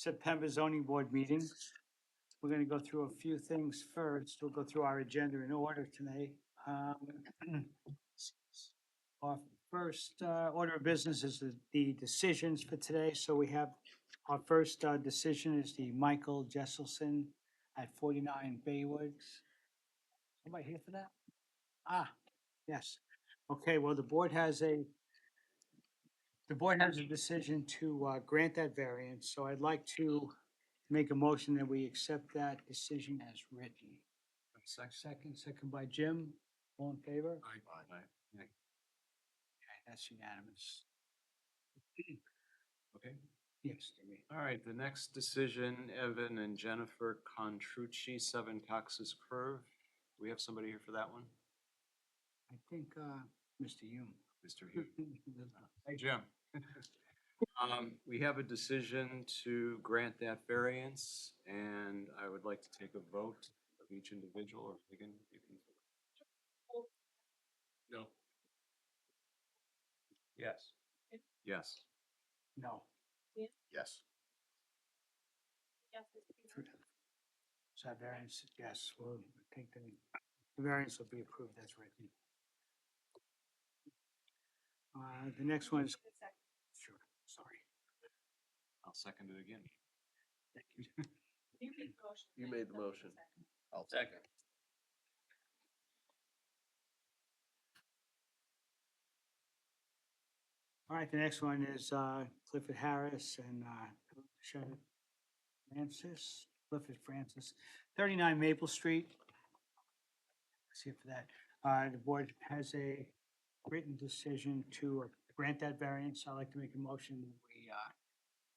September zoning board meeting. We're going to go through a few things first. We'll go through our agenda in order tonight. Our first order of business is the decisions for today. So we have, our first decision is the Michael Jesselson at 49 Baywoods. Somebody here for that? Ah, yes. Okay, well, the board has a decision to grant that variance, so I'd like to make a motion that we accept that decision as written. Second by Jim. All in favor? Aye. Okay, that's unanimous. Okay. Yes, Jimmy. All right, the next decision, Evan and Jennifer Contrucci, 7 Cox's Curve. We have somebody here for that one? I think Mr. Hume. Mr. Hugh. Hey, Jim. We have a decision to grant that variance, and I would like to take a vote of each individual, or you can. No. Yes. Yes. No. Yes. So that variance, yes, we'll take the variance will be approved as written. The next one is, sure, sorry. I'll second it again. Thank you. You made the motion. I'll second. All right, the next one is Clifford Harris and Clifford Francis, 39 Maple Street. See for that. The board has a written decision to grant that variance. I'd like to make a motion that we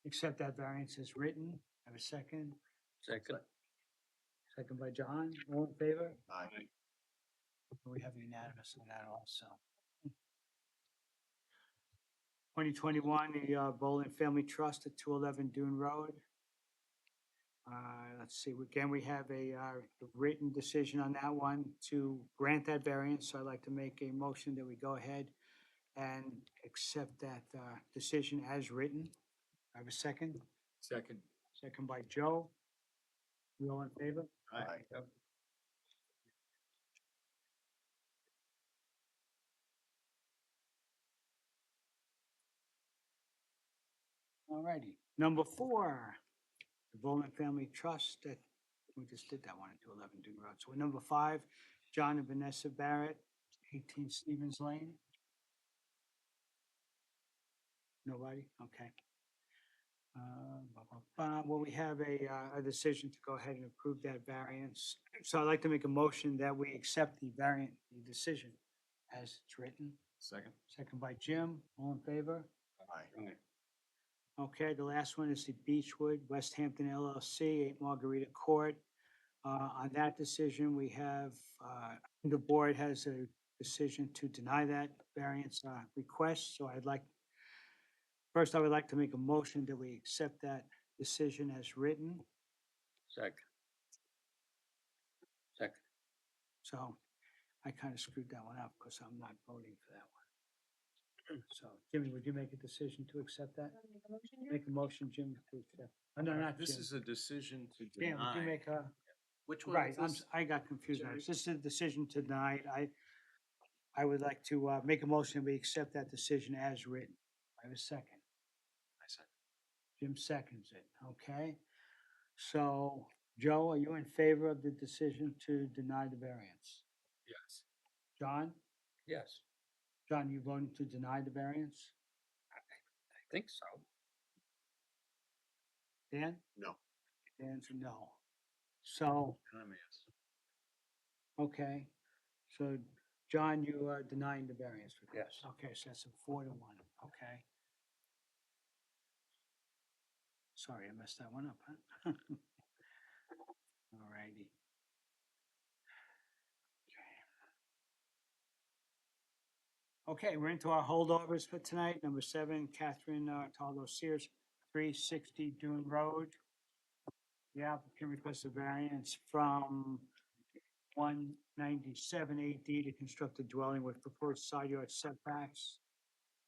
accept that variance as written. Have a second? Second. Second by John. All in favor? Aye. We have unanimous on that also. 2021, the Bowling Family Trust at 211 Dune Road. Let's see, again, we have a written decision on that one to grant that variance. So I'd like to make a motion that we go ahead and accept that decision as written. I have a second. Second. Second by Joe. We all in favor? Aye. All righty. Number 4, the Bowling Family Trust that we just did that one at 211 Dune Road. So number 5, John and Vanessa Barrett, 18 Stevens Lane. Nobody? Okay. Well, we have a decision to go ahead and approve that variance. So I'd like to make a motion that we accept the decision as it's written. Second. Second by Jim. All in favor? Aye. Okay, the last one is the Beechwood West Hampton LLC, 8 Margarita Court. On that decision, we have, the board has a decision to deny that variance request. So first, I would like to make a motion that we accept that decision as written. Second. Second. So I kind of screwed that one up because I'm not voting for that one. So Jimmy, would you make a decision to accept that? Make a motion, Jim, to accept. Oh, no, not This Jim. is a decision to Dan, would you deny. make a, Which one right, is this? I got confused. Jerry? This is a decision to deny. I would like to make a motion, we accept that decision as written. I have a second. I said. Jim seconds it, okay? So, Joe, are you in favor of the decision to deny the variance? Yes. John? Yes, John, you voting to deny the variance? I think so. Dan? No. Dan's a no. So, I'm a yes. okay, so John, you are denying the variance request? Yes. Okay, so that's a 4-1, okay. Sorry, I messed that one up, huh? All righty. Okay, we're into our holdovers for tonight. Number 7, Catherine Taldo Sears, 360 Dune Road. The applicant requests a variance from 197 AD to construct a dwelling with proposed side yard setbacks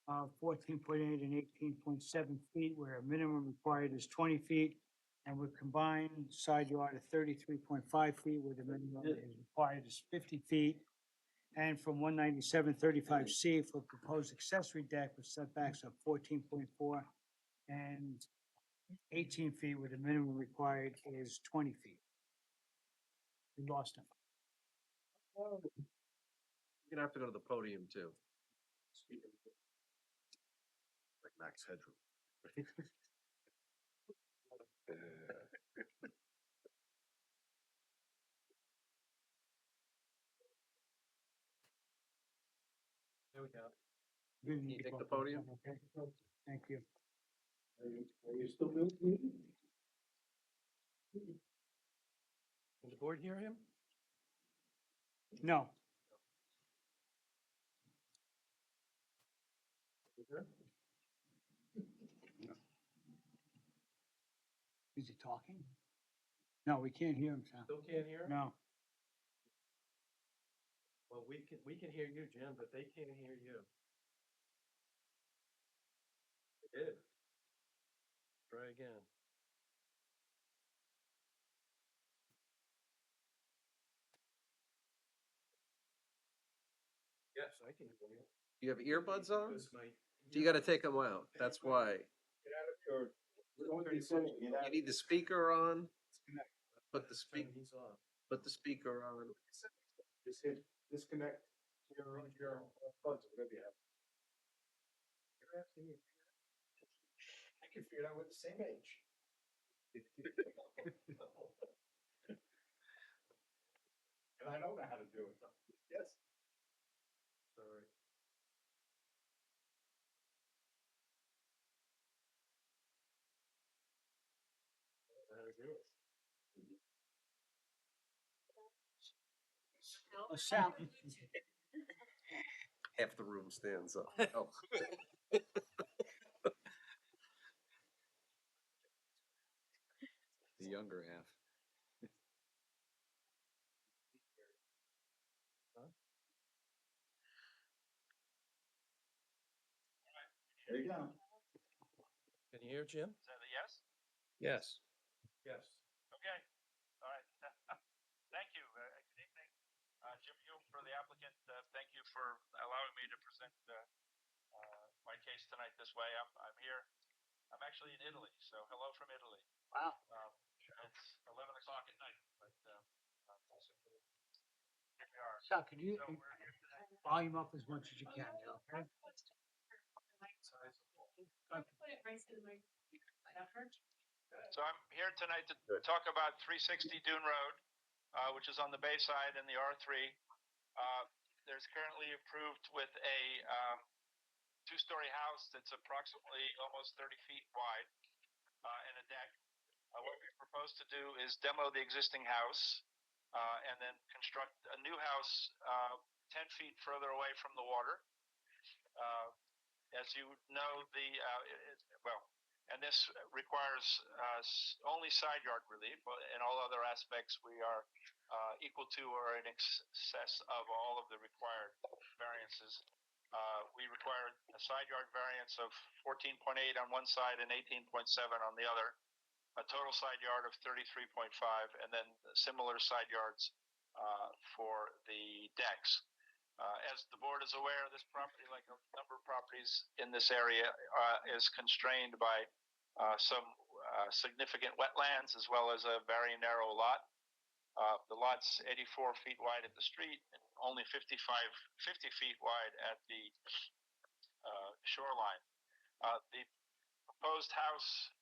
of 14.8 and 18.7 feet, where a minimum required is 20 feet. And with combined side yard of 33.5 feet, where the minimum is required is 50 feet. And from 197.35C for proposed accessory deck with setbacks of 14.4 and 18 feet, where the minimum required is 20 feet. We lost him. You're gonna have to go to the podium too. Like Max Headroom. There we go. Can you take the podium? Okay, thank you. Are you still muted? Can the board hear him? No, is he talking? No, we can't hear him, Sal. Still can't hear him? No, Well, we can hear you, Jim, but they can't hear you. They did. Try again. Yes, I can hear you. You have earbuds on? You gotta take them out. That's why. Get out of your. You need the speaker on. Put the put the speaker on. Just hit disconnect your buds, whatever you have. You're asking me. I can figure it out with the same age. And I don't know how to do it though. Yes. Sorry. How to do it. Sal, Half the room stands up. Oh. The younger half. There you go. Can you hear Jim? Is that a yes? Yes. Yes. Okay, all right. Thank you. Good evening. Jim Hume for the applicant. Thank you for allowing me to present my case tonight this way. I'm here. I'm actually in Italy, so hello from Italy. wow. It's 11 o'clock at night, but here we are. Sal, can you So we're here today. volume up as much as you can, okay? So I'm here tonight to talk about 360 Dune Road, which is on the Bay side in the R3. There's currently approved with a two-story house that's approximately almost 30 feet wide and a deck. What we propose to do is demo the existing house and then construct a new house 10 feet further away from the water. As you know, and this requires only side yard relief. In all other aspects, we are equal to or in excess of all of the required variances. We require a side yard variance of 14.8 on one side and 18.7 on the other, a total side yard of 33.5, and then similar side yards for the decks. As the board is aware, this property, like a number of properties in this area, is constrained by some significant wetlands as well as a very narrow lot. The lot's 84 feet wide at the street and only 50 feet wide at the shoreline. The proposed house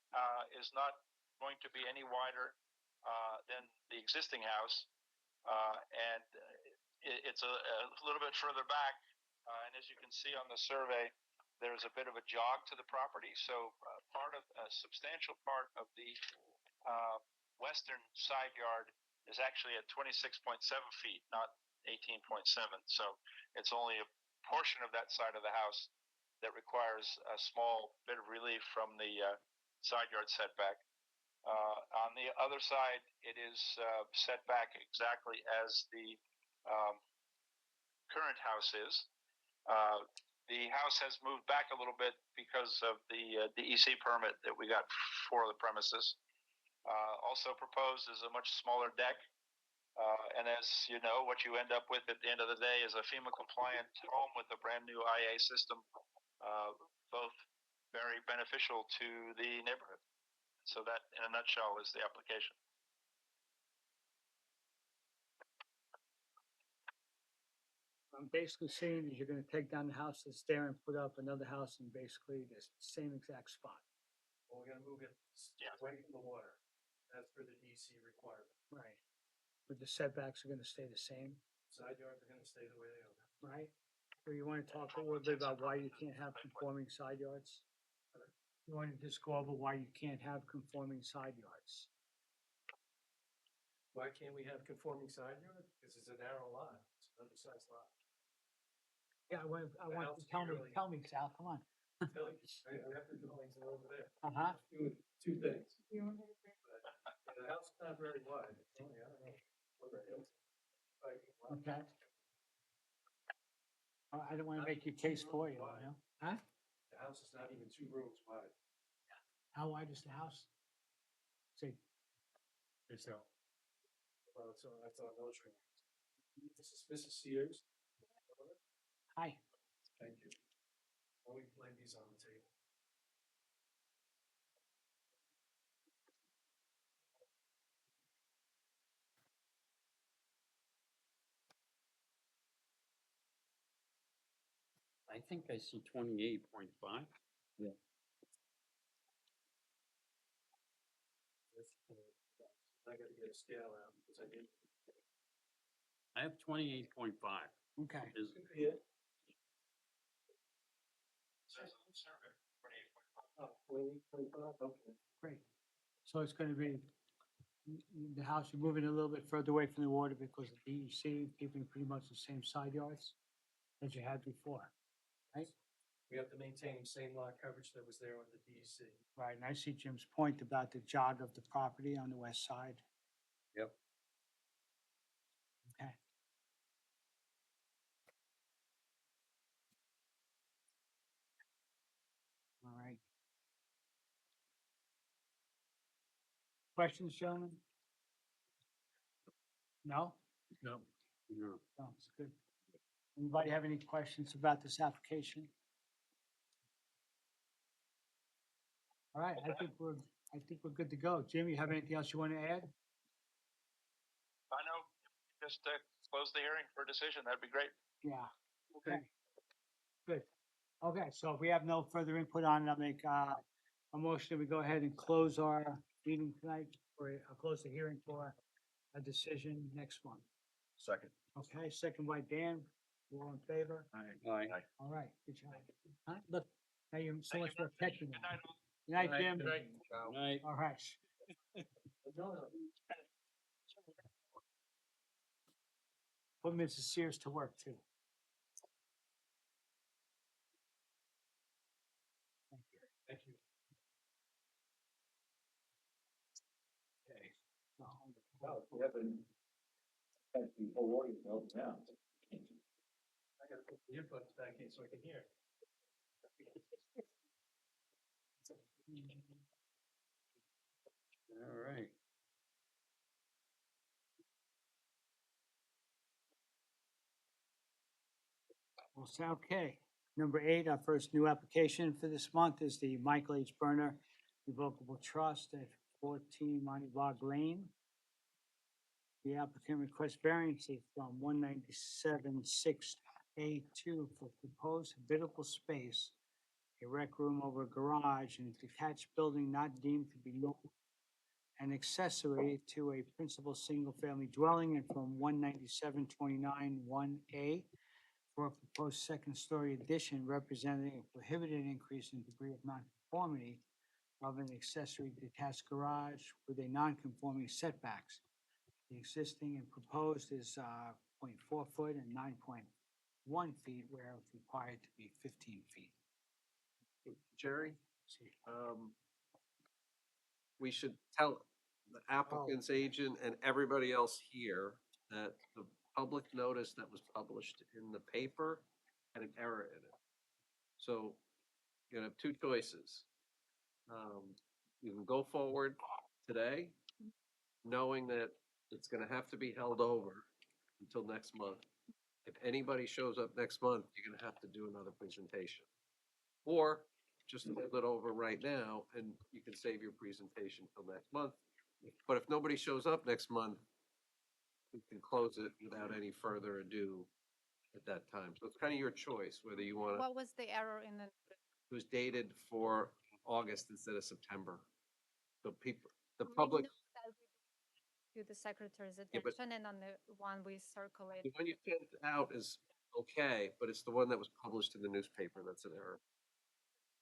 is not going to be any wider than the existing house, and it's a little bit further back, and as you can see on the survey, there's a bit of a jog to the property. So a substantial part of the western side yard is actually at 26.7 feet, not 18.7. So it's only a portion of that side of the house that requires a small bit of relief from the side yard setback. On the other side, it is set back exactly as the current house is. The house has moved back a little bit because of the DEC permit that we got for the premises. Also proposed is a much smaller deck. And as you know, what you end up with at the end of the day is a FEMA compliant home with a brand new IA system, both very beneficial to the neighborhood. So that, in a nutshell, is the application. I'm basically saying is you're gonna take down the house that's there and put up another house in basically the same exact spot. Well, we're gonna move it Yeah. away from the water. That's for the DC requirement. Right. But the setbacks are gonna stay the same, Side yards are gonna stay the way they are. right? So you wanna talk a little bit about why you can't have conforming side yards? You wanna just go over why you can't have conforming side yards? Why can't we have conforming side yard? Because it's a narrow lot, it's an undersized lot. Yeah, I want The you house to tell me, clearly- Sal, come on. Philly, I have to complain to over there. Uh-huh. Two things. But, the house is not very wide, it's only, I don't know. what the hell. Like, Okay. I don't wanna make your case for you, you know? Huh? The house is not even 2 rooms wide. How wide is the house? Say, So. Well, so that's on those rooms. This is Mrs. Sears. hi. Thank you. Why don't we lay these on the table? I think I see 28.5. I gotta get a scale out, because I didn't. I have 28.5. Okay. Is, Yeah. Okay. Great. So it's gonna be, the house, you're moving a little bit further away from the water because of DEC, keeping pretty much the same side yards as you had before, right? We have to maintain same lot coverage that was there on the DEC. Right, and I see Jim's point about the jog of the property on the west side. Yep. Okay. All right. Questions, gentlemen? No? no. No, it's good. Anybody have any questions about this application? All right, I think we're good to go. Jim, you have anything else you want to add? I know, just close the hearing for decision. That'd be great. Yeah. Okay. Good. Okay, so if we have no further input on it, I'll make a motion that we go ahead and close our meeting tonight, or I'll close the hearing for a decision next month. Second. Okay, second by Dan, all in favor? Aye. All right, good job. Huh? Look, now you're so Thank much you. more technical. Good night, all. Good night, Jim. Night. All right. Put Mrs. Sears to work too. Thank you. Thank you. Okay. So, Well, we haven't had the whole audience held now. I gotta put the earbuds back in so I can hear. All right. well, so, okay. Number 8, our first new application for this month is the Michael H. Burner Revocable Trust at 14 Monty Bog Lane. The applicant requests variances from 197-6A2 for proposed habitable space, a rec room over a garage, and a detached building not deemed to be an accessory to a principal single-family dwelling, and from 197-29-1A for a proposed second-story addition representing a prohibited increase in degree of nonconformity of an accessory detached garage with a nonconforming setbacks. The existing and proposed is 0.4 foot and 9.1 feet, where it's required to be 15 feet. Jerry, See, we should tell the applicant's agent and everybody else here that the public notice that was published in the paper had an error in it. So you're gonna have two choices. You can go forward today, knowing that it's gonna have to be held over until next month. If anybody shows up next month, you're gonna have to do another presentation. Or just hold it over right now and you can save your presentation till next month. But if nobody shows up next month, we can close it without any further ado at that time. So it's kind of your choice, whether you wanna, What was the error in the, it was dated for August instead of September. So people, the we public, know that we to the secretary's yeah, but attention and on the one we circulate. the one you sent out is okay, but it's the one that was published in the newspaper that's an error.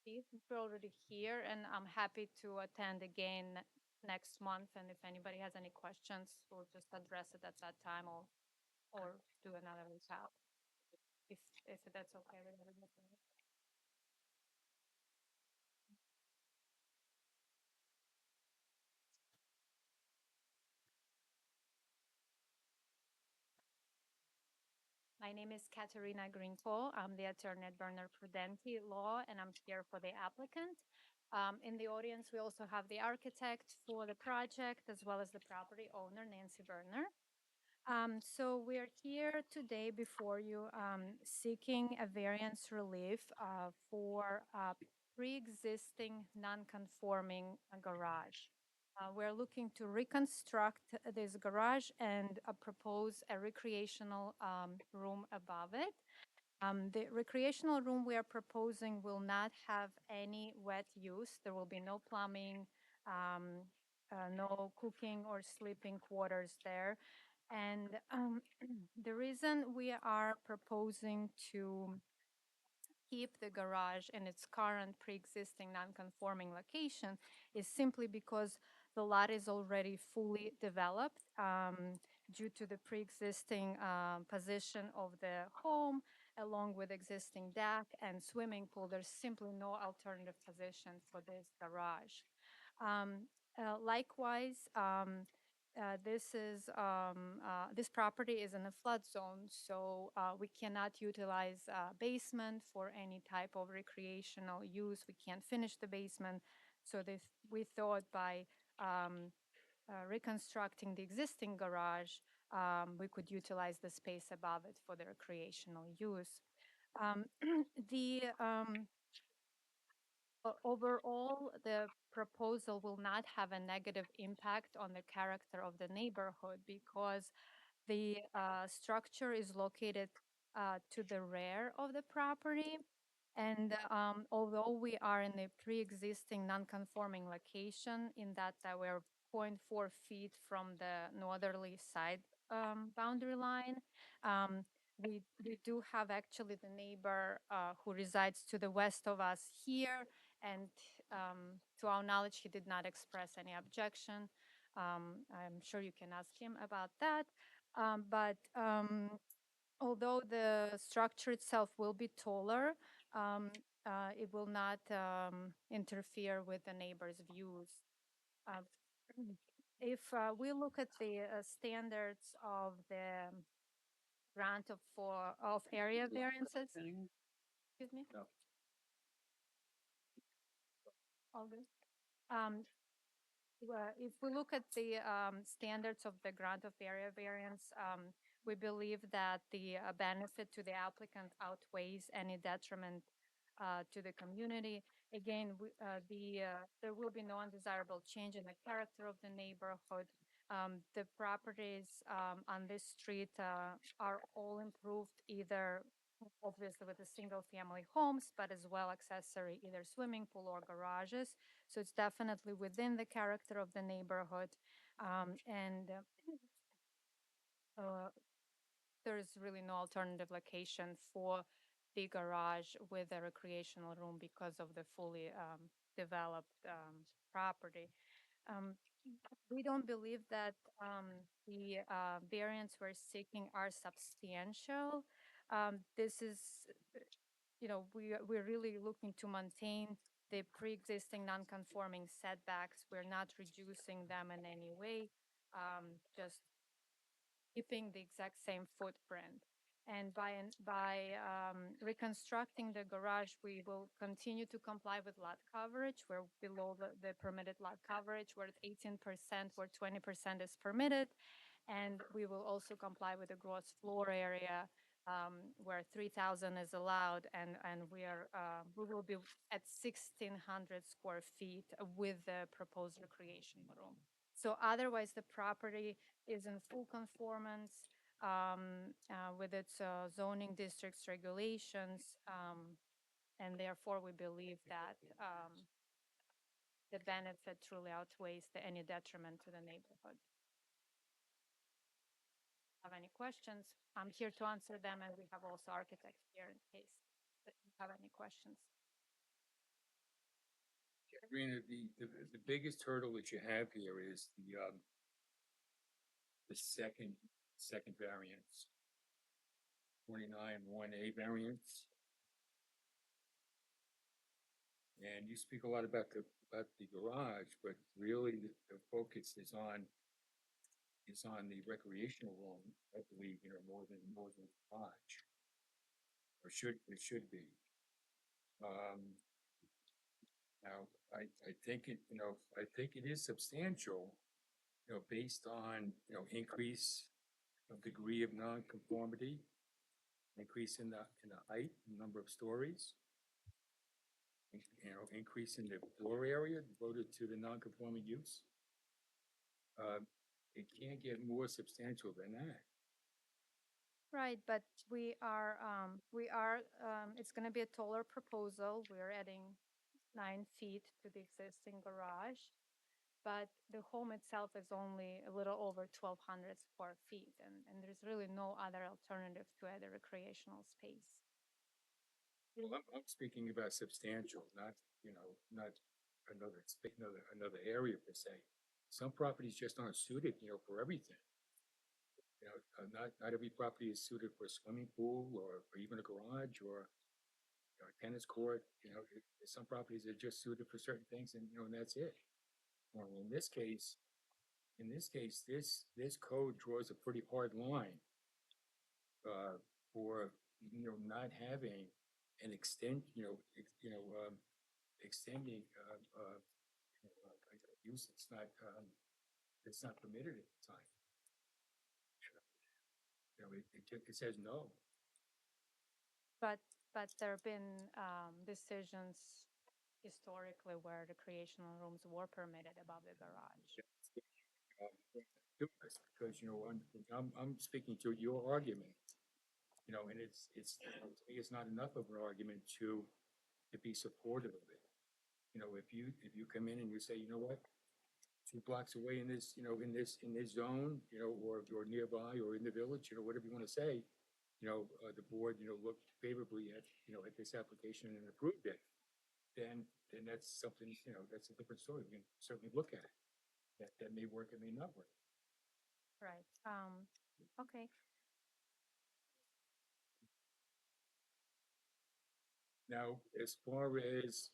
We're already here and I'm happy to attend again next month. And if anybody has any questions, we'll just address it at that time or do another recap. If that's okay with everybody. My name is Katerina Grinko. I'm the attorney at Berner Prudenti Law, and I'm here for the applicant. In the audience, we also have the architect for the project, as well as the property owner, Nancy Berner. So we're here today before you seeking a variance relief for a pre-existing non-conforming garage. We're looking to reconstruct this garage and propose a recreational room above it. The recreational room we are proposing will not have any wet use. There will be no plumbing, no cooking or sleeping quarters there. And the reason we are proposing to keep the garage in its current pre-existing non-conforming location is simply because the lot is already fully developed due to the pre-existing position of the home along with existing deck and swimming pool. There's simply no alternative position for this garage. Likewise, this property is in a flood zone, so we cannot utilize basement for any type of recreational use. We can't finish the basement, so we thought by reconstructing the existing garage, we could utilize the space above it for the recreational use. The Overall, the proposal will not have a negative impact on the character of the neighborhood because the structure is located to the rear of the property. And although we are in a pre-existing non-conforming location in that we're 0.4 feet from the northerly side boundary line, um, we do have actually the neighbor who resides to the west of us here. And to our knowledge, he did not express any objection. I'm sure you can ask him about that. But although the structure itself will be taller, it will not interfere with the neighbor's views. Uh, if we look at the standards of the grant of area variances, excuse me? No. All good. Um, if we look at the standards of the grant of area variance, we believe that the benefit to the applicant outweighs any detriment to the community. Again, there will be no undesirable change in the character of the neighborhood. The properties on this street are all improved either obviously with the single family homes, but as well accessory either swimming pool or garages. So it's definitely within the character of the neighborhood. And there is really no alternative location for the garage with a recreational room because of the fully developed property. Um, we don't believe that the variants we're seeking are substantial. This is, we're really looking to maintain the pre-existing non-conforming setbacks. We're not reducing them in any way, just keeping the exact same footprint. And by reconstructing the garage, we will continue to comply with lot coverage. We're below the permitted lot coverage. We're at 18%, where 20% is permitted. And we will also comply with the gross floor area, where 3,000 is allowed, and we will be at 1,600 square feet with the proposed recreation room. So otherwise, the property is in full conformance with its zoning district's regulations, and therefore we believe that the benefit truly outweighs any detriment to the neighborhood. Have any questions? I'm here to answer them, and we have also architects here in case that you have any questions. Sabrina, the biggest hurdle that you have here is the second variance. 29(1)(a) variance. And you speak a lot about the garage, but really the focus is on the recreational room, I believe, more than the garage. Or it should be. Now, I think it is substantial, based on, increase of degree of nonconformity, increase in the height, number of stories, increase in the floor area devoted to the nonconforming use. It can't get more substantial than that. Right, but it's going to be a taller proposal. We're adding 9 feet to the existing garage, but the home itself is only a little over 1,200 square feet, and there's really no other alternative to add a recreational space. Well, I'm speaking about substantial, not another area per se. Some properties just aren't suited, for everything. Not every property is suited for a swimming pool or even a garage or a tennis court. Some properties are just suited for certain things, and that's it. Well, in this case, this code draws a pretty hard line for not having an extending use that's not permitted at the time. It says no. But there have been decisions historically where recreational rooms were permitted above the garage. Because I'm speaking to your argument, and it's not enough of an argument to be supportive of it. If you come in and you say, you know what, 2 blocks away in this zone, or nearby or in the village, whatever you want to say, the board, looked favorably at this application and approved it, then that's something, that's a different story. We can certainly look at it. That may work, it may not work. Right. Okay. Now, as far as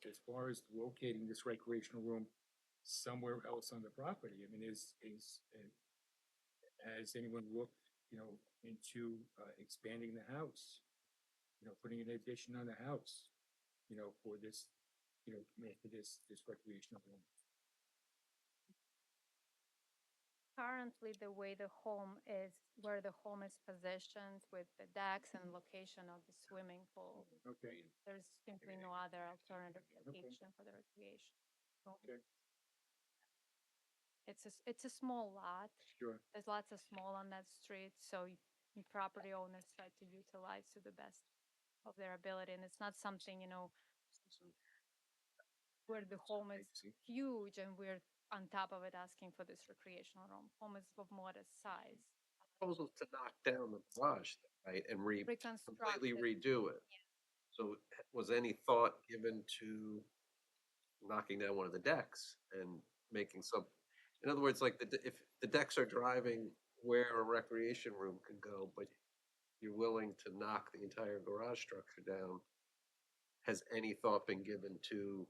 locating this recreational room somewhere else on the property, I mean, has anyone looked, into expanding the house? Putting an addition on the house, for this, for this recreational room. Currently, the way where the home is positioned with the decks and location of the swimming pool, Okay. there's simply no other alternative location for the recreation. Okay. It's a small lot. Sure. There's lots of small on that street, so property owners try to utilize to the best of their ability, and it's not something, where the home is huge and we're on top of it asking for this recreational room. Home is of modest size. Proposal to knock down the garage, right, and Reconstruct completely it. redo it. So was any thought given to knocking down one of the decks and making some, in other words, like if the decks are driving where a recreation room could go, but you're willing to knock the entire garage structure down, has any thought been given to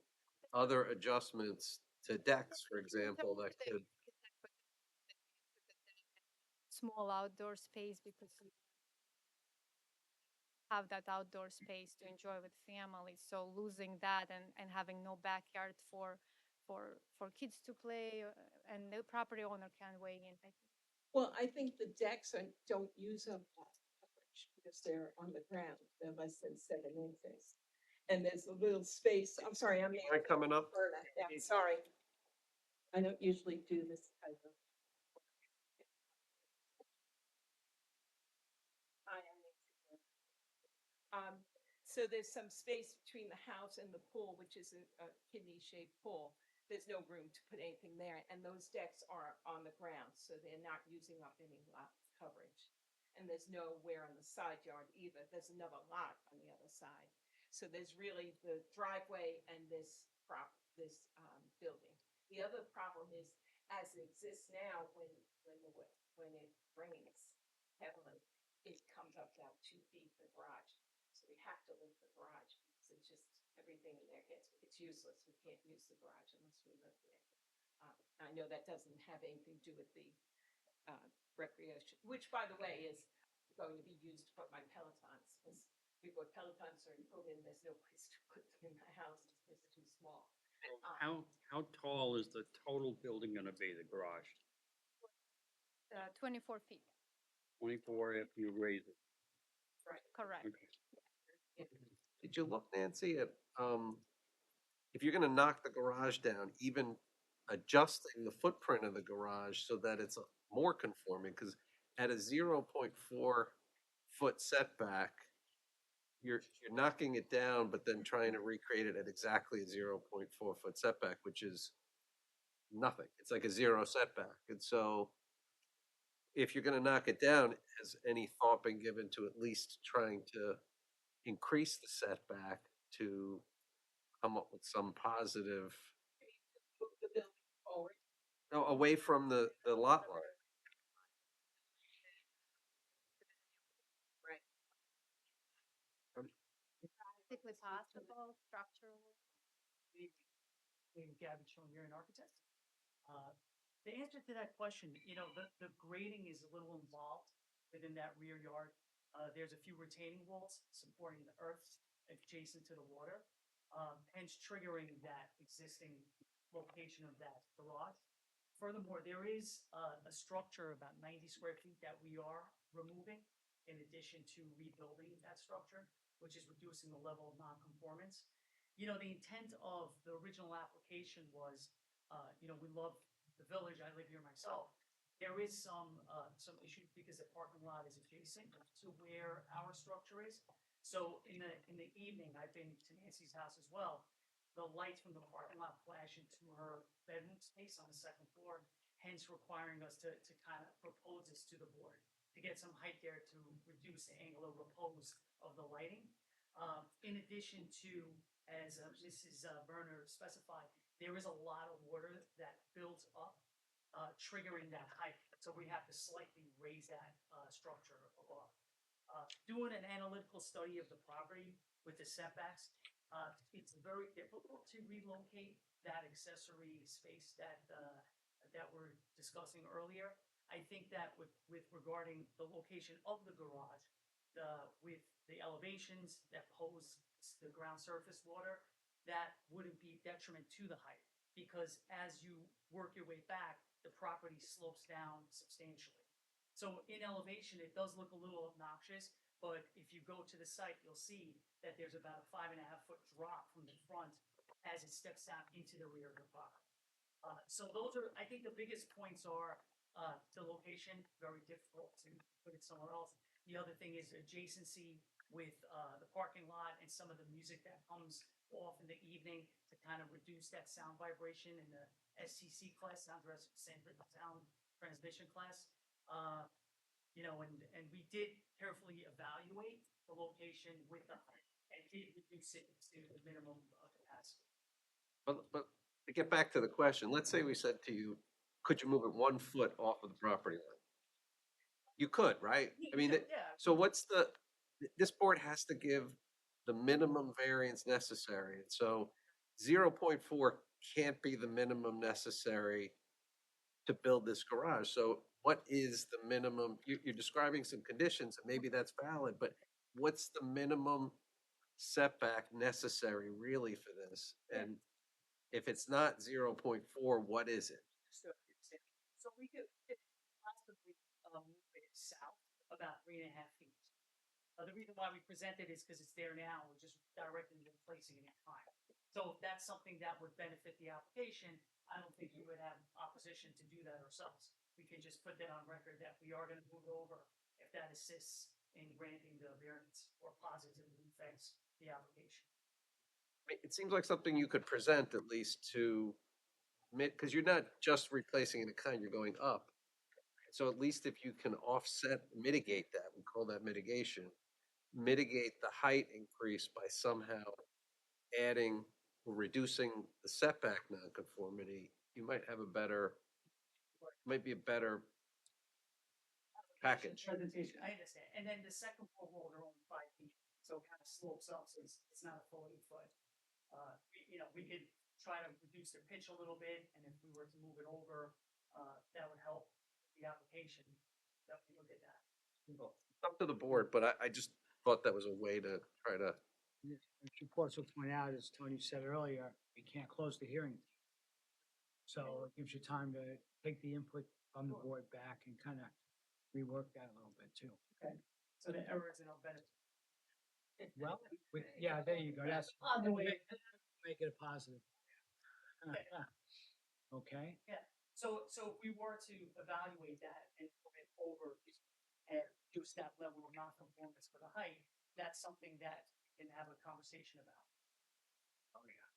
other adjustments to decks, for example, that could? Small outdoor space because have that outdoor space to enjoy with family. So losing that and having no backyard for kids to play, and the property owner can weigh in. I think. Well, I think the decks don't use up that coverage because they're on the ground. They're less than 7 inches. And there's a little space. I'm sorry, I'm Am I coming up? Berta. Yeah, sorry. I don't usually do this type of. I am Nancy Berta. So there's some space between the house and the pool, which is a kidney-shaped pool. There's no room to put anything there, and those decks are on the ground, so they're not using up any lot coverage. And there's nowhere on the side yard either. There's another lot on the other side. So there's really the driveway and this building. The other problem is, as it exists now, when it rains heavily, it comes up about 2 feet the garage. So we have to live the garage because it's just everything in there it's useless. We can't use the garage unless we live there. I know that doesn't have anything to do with the recreation, which by the way is going to be used to put my Pelotons, because we bought Pelotons during COVID and there's no place to put them in my house. It's too small. How tall is the total building gonna be, the garage? 24 feet, 24 if you raise it. correct. Okay. Did you look, Nancy, at, if you're gonna knock the garage down, even adjusting the footprint of the garage so that it's more conforming, because at a 0.4 foot setback, you're knocking it down, but then trying to recreate it at exactly a 0.4 foot setback, which is nothing. It's like a zero setback. And so if you're gonna knock it down, has any thought been given to at least trying to increase the setback to come up with some positive, Move the building forward. no, away from the lot line? Right. Practically possible, structural. Gavin Schoen here, an architect. The answer to that question, the grading is a little involved within that rear yard. There's a few retaining walls supporting the earth adjacent to the water, hence triggering that existing location of that garage. Furthermore, there is a structure about 90 square feet that we are removing in addition to rebuilding that structure, which is reducing the level of nonconformance. The intent of the original application was, we love the village. I live here myself. There is some issues because the parking lot is adjacent to where our structure is. So in the evening, I've been to Nancy's house as well. The lights from the parking lot flash into her bedroom space on the second floor, hence requiring us to kind of propose this to the board to get some height there to reduce the angle of repose of the lighting. In addition to, as Mrs. Berner specified, there is a lot of water that builds up, triggering that height. So we have to slightly raise that structure above. Doing an analytical study of the property with the setbacks, it's very difficult to relocate that accessory space that we're discussing earlier. I think that with regarding the location of the garage, with the elevations that pose the ground surface water, that wouldn't be detriment to the height, because as you work your way back, the property slopes down substantially. So in elevation, it does look a little obnoxious, but if you go to the site, you'll see that there's about a 5.5 foot drop from the front as it steps down into the rear of the property. So those are, I think the biggest points are the location, very difficult to put it somewhere else. The other thing is adjacency with the parking lot and some of the music that comes off in the evening to kind of reduce that sound vibration in the STC class, sound transmission class. And we did carefully evaluate the location with the height and did reduce it to the minimum capacity. But to get back to the question, let's say we said to you, could you move it 1 foot off of the property line? You could, right? I mean, Yeah. so this board has to give the minimum variance necessary. And so 0.4 can't be the minimum necessary to build this garage. So what is the minimum? You're describing some conditions, and maybe that's valid, but what's the minimum setback necessary really for this? And if it's not 0.4, what is it? So we could possibly move it south about 3.5 feet. The reason why we present it is because it's there now, we're just directly replacing it in time. So if that's something that would benefit the application, I don't think we would have opposition to do that ourselves. We can just put that on record that we are gonna move it over if that assists in granting the variance or positively affects the application. It seems like something you could present at least to because you're not just replacing it in kind, you're going up. So at least if you can offset, mitigate that, we call that mitigation, mitigate the height increase by somehow adding or reducing the setback nonconformity, you might have a better, might be a better package. Presentation, I understand. And then the second floor walls are only 5 feet, so it kind of slopes up, so it's not a full 8 foot. We could try to reduce their pitch a little bit, and if we were to move it over, that would help the application. Definitely look at that. Up to the board, but I just thought that was a way to try to, I should also point out, as Tony said earlier, we can't close the hearing. So it gives you time to take the input from the board back and kind of rework that a little bit too. Okay. So the errors and no benefit. Well, yeah, there you go. That's, On the way. make it a positive. Okay, So if we were to evaluate that and move it over and reduce that level of nonconformance for the height, that's something that we can have a conversation about. oh yeah.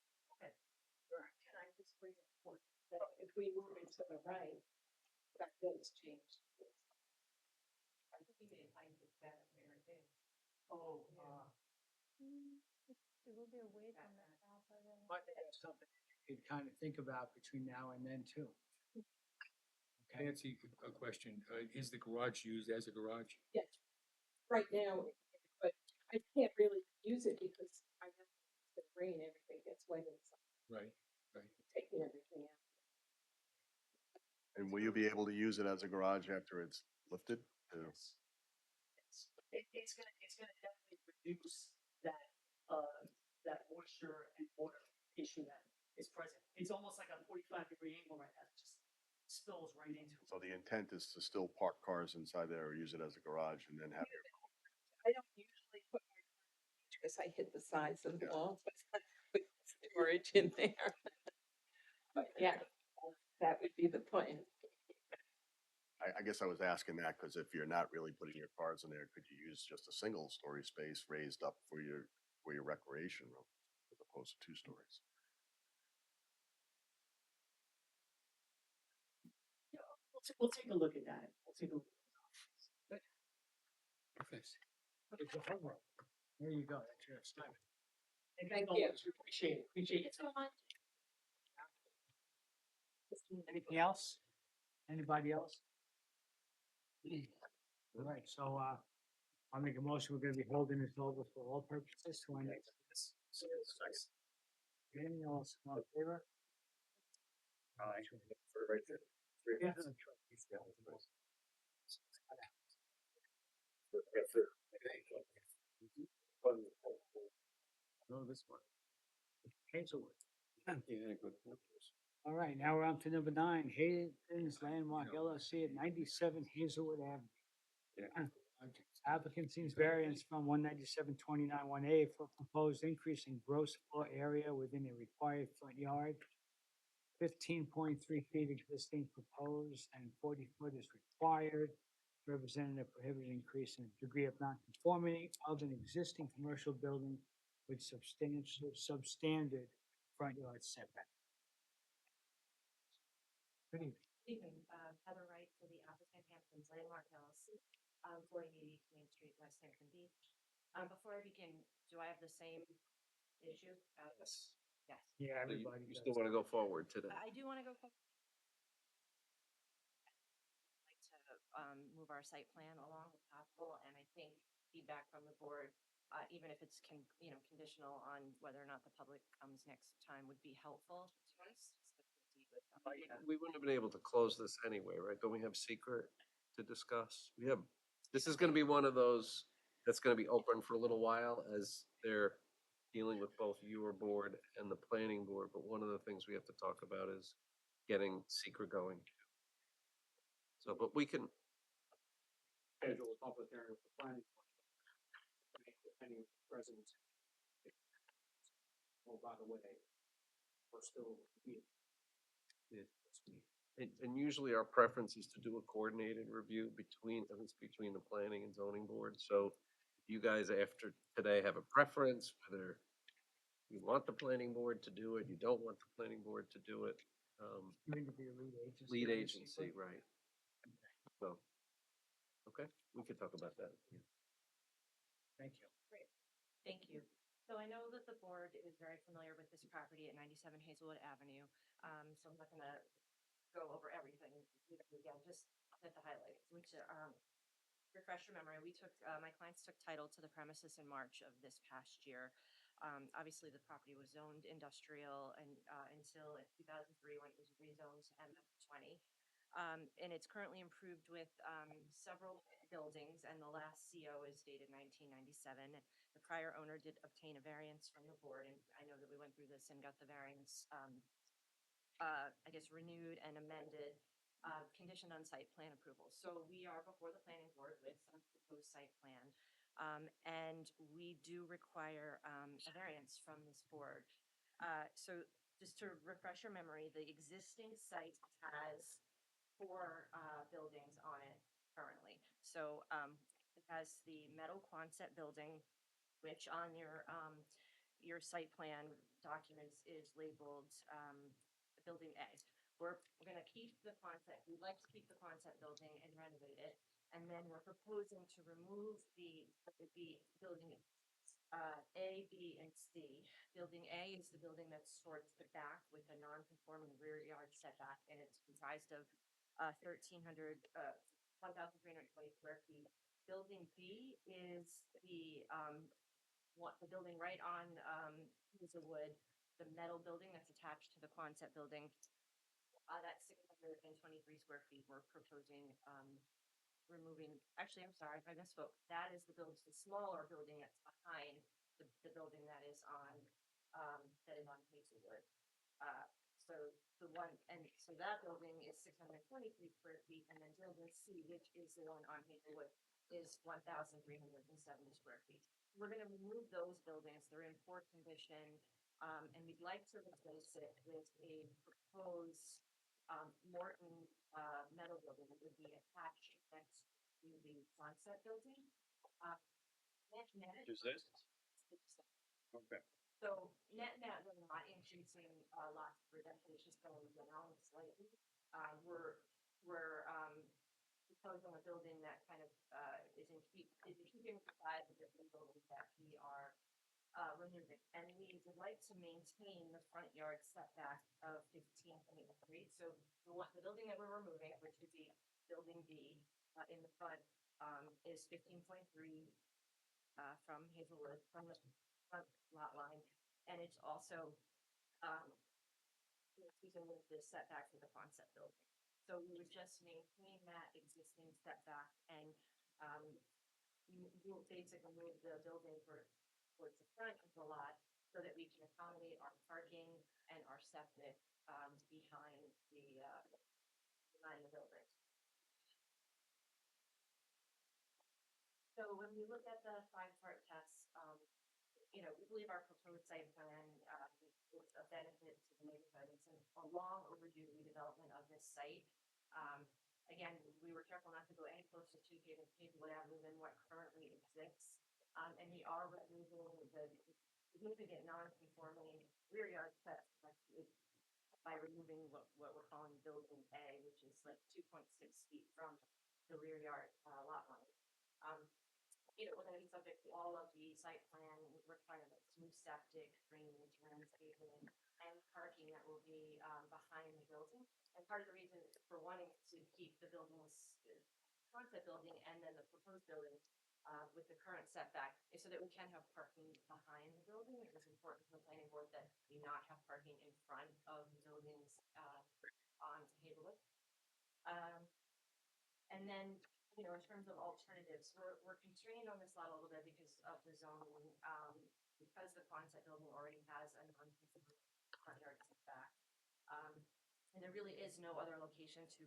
Can I just bring up a point that if we move it to the right, that does change. I think we made height look better where it is. Oh, It will be away from the property. But that's something you could kind of think about between now and then too. Okay, Nancy, a question. Is the garage used as a garage? Yes, right now, but I can't really use it because I know it's gonna rain, everything gets wet inside, Right, right. taking everything out. And will you be able to use it as a garage after it's lifted? yes. It's gonna definitely reduce that, that moisture and water issue that is present. It's almost like a 45-degree angle right now, it just spills right into it. So the intent is to still park cars inside there or use it as a garage and then have your. I don't usually put my because I hit the sides of the wall with storage in there. But yeah, that would be the plan. I guess I was asking that because if you're not really putting your cars in there, could you use just a single story space raised up for your recreation room as opposed to 2 stories? Yeah, we'll take a look at that. We'll take a look. Perfect. it's a homework. There you go. That's your assignment. Thank you. Appreciate it. Appreciate it. Anything else? Anybody else? All right, so, I'll make a motion. We're gonna be holding this over for all purposes to our next. Anything else? All in favor? Yeah. No, this one. Hazelwood. Yeah, good. All right, now we're on to number 9, Hayden's Landmark LLC at 97 Hazelwood Avenue. Yeah. Applicant seeks variance from 197-29-1A for proposed increase in gross floor area within a required front yard. 15.3 feet existing proposed and 40 foot is required. Representing a prohibited increase in degree of nonconformity of an existing commercial building with substantial substandard front yard setback. Good evening. Evening, Heather Wright for the applicant Hampton's Landmark LLC, 4080 Main Street, West Hampton Beach. Before I begin, do I have the same issue? yes. Yes. Yeah, So everybody. you does. still want to go forward today? I do want to go forward. I'd like to move our site plan along if possible, and I think feedback from the board, even if it's conditional on whether or not the public comes next time, would be helpful to us. We wouldn't have been able to close this anyway, right? Don't we have secret to discuss? We have, this is gonna be one of those that's gonna be open for a little while as they're dealing with both your board and the planning board, but one of the things we have to talk about is getting secret going. So, but we can, Schedule a public hearing with the planning board. Depending on the residents. Oh, by the way, we're still meeting. and usually our preference is to do a coordinated review between, at least between the planning and zoning board. So you guys after today have a preference, whether you want the planning board to do it, you don't want the planning board to do it. You interview lead agency. Lead on this, agency, April? right. So, okay, we could talk about that. Thank you. Thank you. So I know that the board is very familiar with this property at 97 Hazelwood Avenue. So I'm not gonna go over everything again, just hit the highlights, which refresh your memory, my clients took title to the premises in March of this past year. Obviously, the property was zoned industrial and until in 2003 when it was rezoned to MF20. And it's currently improved with several buildings, and the last CO is dated 1997. The prior owner did obtain a variance from the board, and I know that we went through this and got the variance, I guess, renewed and amended, conditioned on site plan approval. So we are before the planning board with some proposed site plan. And we do require a variance from this board. So just to refresh your memory, the existing site has four buildings on it currently. So it has the metal Quonset building, which on your site plan documents is labeled Building A. We're gonna keep the Quonset, we'd like to keep the Quonset building and renovate it. And then we're proposing to remove the building A, B, and C. Building A is the building that's towards the back with a non-conforming rear yard setback, and it's comprised of 1,320 square feet. Building B is the building right on Hazelwood, the metal building that's attached to the Quonset building. That's 623 square feet. We're proposing removing, actually, I'm sorry, I misspoke. That is the smaller building that's behind the building that is on Hazelwood. So the one, and so that building is 623 square feet, and then building C, which is the one on Hazelwood, is 1,370 square feet. We're gonna remove those buildings. They're in poor condition. And we'd like to replace it with a proposed Morton metal building that would be attached next to the Sunset building. Is this? Okay. So net, we're not increasing lots of redemption, it's just going down slightly. We're proposing a building that kind of is in keeping with the size of the building that we are removing. And we would like to maintain the front yard setback of 15.3. So the building that we're removing, which would be building B in the front, is 15.3 from Hazelwood, from the front lot line. And it's also keeping with the setback for the Quonset building. So we would just maintain that existing setback and we'll basically move the building towards the front of the lot so that we can accommodate our parking and our septic behind the building. So when we look at the 5-part test, we believe our proposed site plan is a benefit to the neighborhood. It's a long overdue redevelopment of this site. Again, we were careful not to go any closer to Hazelwood Avenue than what currently exists. And we are removing the significant non-conforming rear yard setback by removing what we're calling building A, which is like 2.6 feet from the rear yard lot line. We're gonna be subject to all of the site plan requirements, new septic, drainage, landscaping, and parking that will be behind the building. And part of the reason for wanting to keep the buildings, concept building, and then the proposed building with the current setback is so that we can have parking behind the building. It is important for the planning board that we not have parking in front of the buildings on Hazelwood. And then you know, in terms of alternatives, we're constrained on this lot a little bit because of the zoning, because the concept building already has a non-conforming front yard setback. And there really is no other location to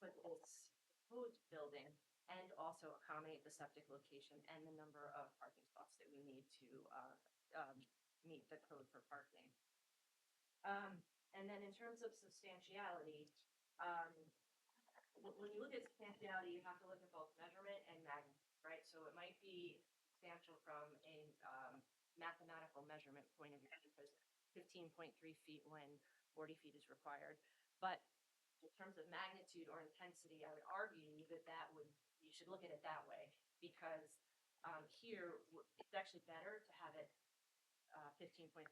put this proposed building and also accommodate the septic location and the number of parking spots that we need to, meet the code for parking. And then in terms of substantiality, when you look at substantiality, you have to look at both measurement and magnitude, right? So it might be substantial from a mathematical measurement point of view because 15.3 feet when 40 feet is required. But in terms of magnitude or intensity, I would argue that you should look at it that way because here it's actually better to have it 15.3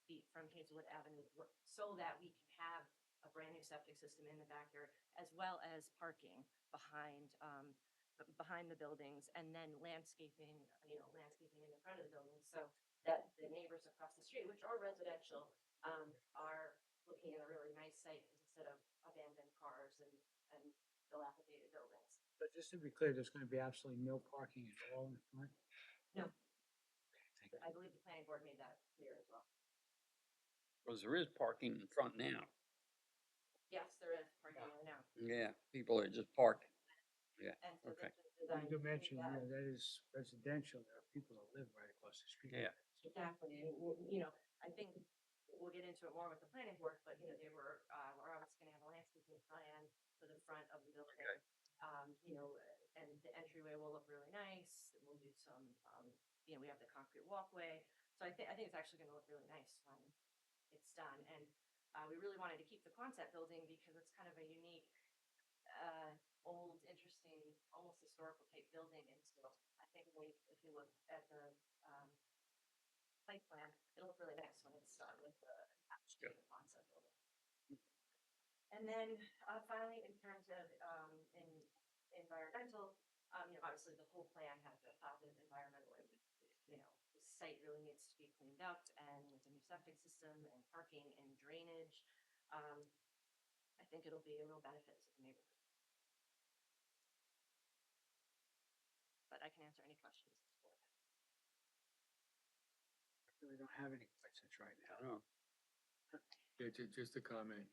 feet from Hazelwood Avenue so that we can have a brand new septic system in the backyard as well as parking behind the buildings and then landscaping, landscaping in the front of the buildings so that the neighbors across the street, which are residential, are looking at a really nice site instead of abandoned cars and dilapidated buildings. But just to be clear, there's gonna be absolutely no parking at all in the front? No. Thank you. I believe the planning board made that clear as well. Because there is parking in front now. Yes, there is parking there now. Yeah, people are just parking. Yeah, And so okay. this is designed You to do mentioned, that. that is residential, there are people that live right across the street. Yeah. Exactly, and, I think we'll get into it more with the planning board, but, we're obviously gonna have a landscaping plan for the front of the building. Okay. And the entryway will look really nice, we'll do some, we have the concrete walkway, so I think it's actually gonna look really nice when it's done, and, we really wanted to keep the concept building because it's kind of a unique, old, interesting, almost historical type building, and so I think if you look at the, site plan, it'll look really nice when it's done with the actual concept building. And then, finally, in terms of, in environmental, obviously the whole plan has a positive environmental impact. The site really needs to be cleaned up and with a new septic system and parking and drainage. I think it'll be a real benefit to the neighborhood. But I can answer any questions. I really don't have any questions right I now. don't know. Yeah, just a comment.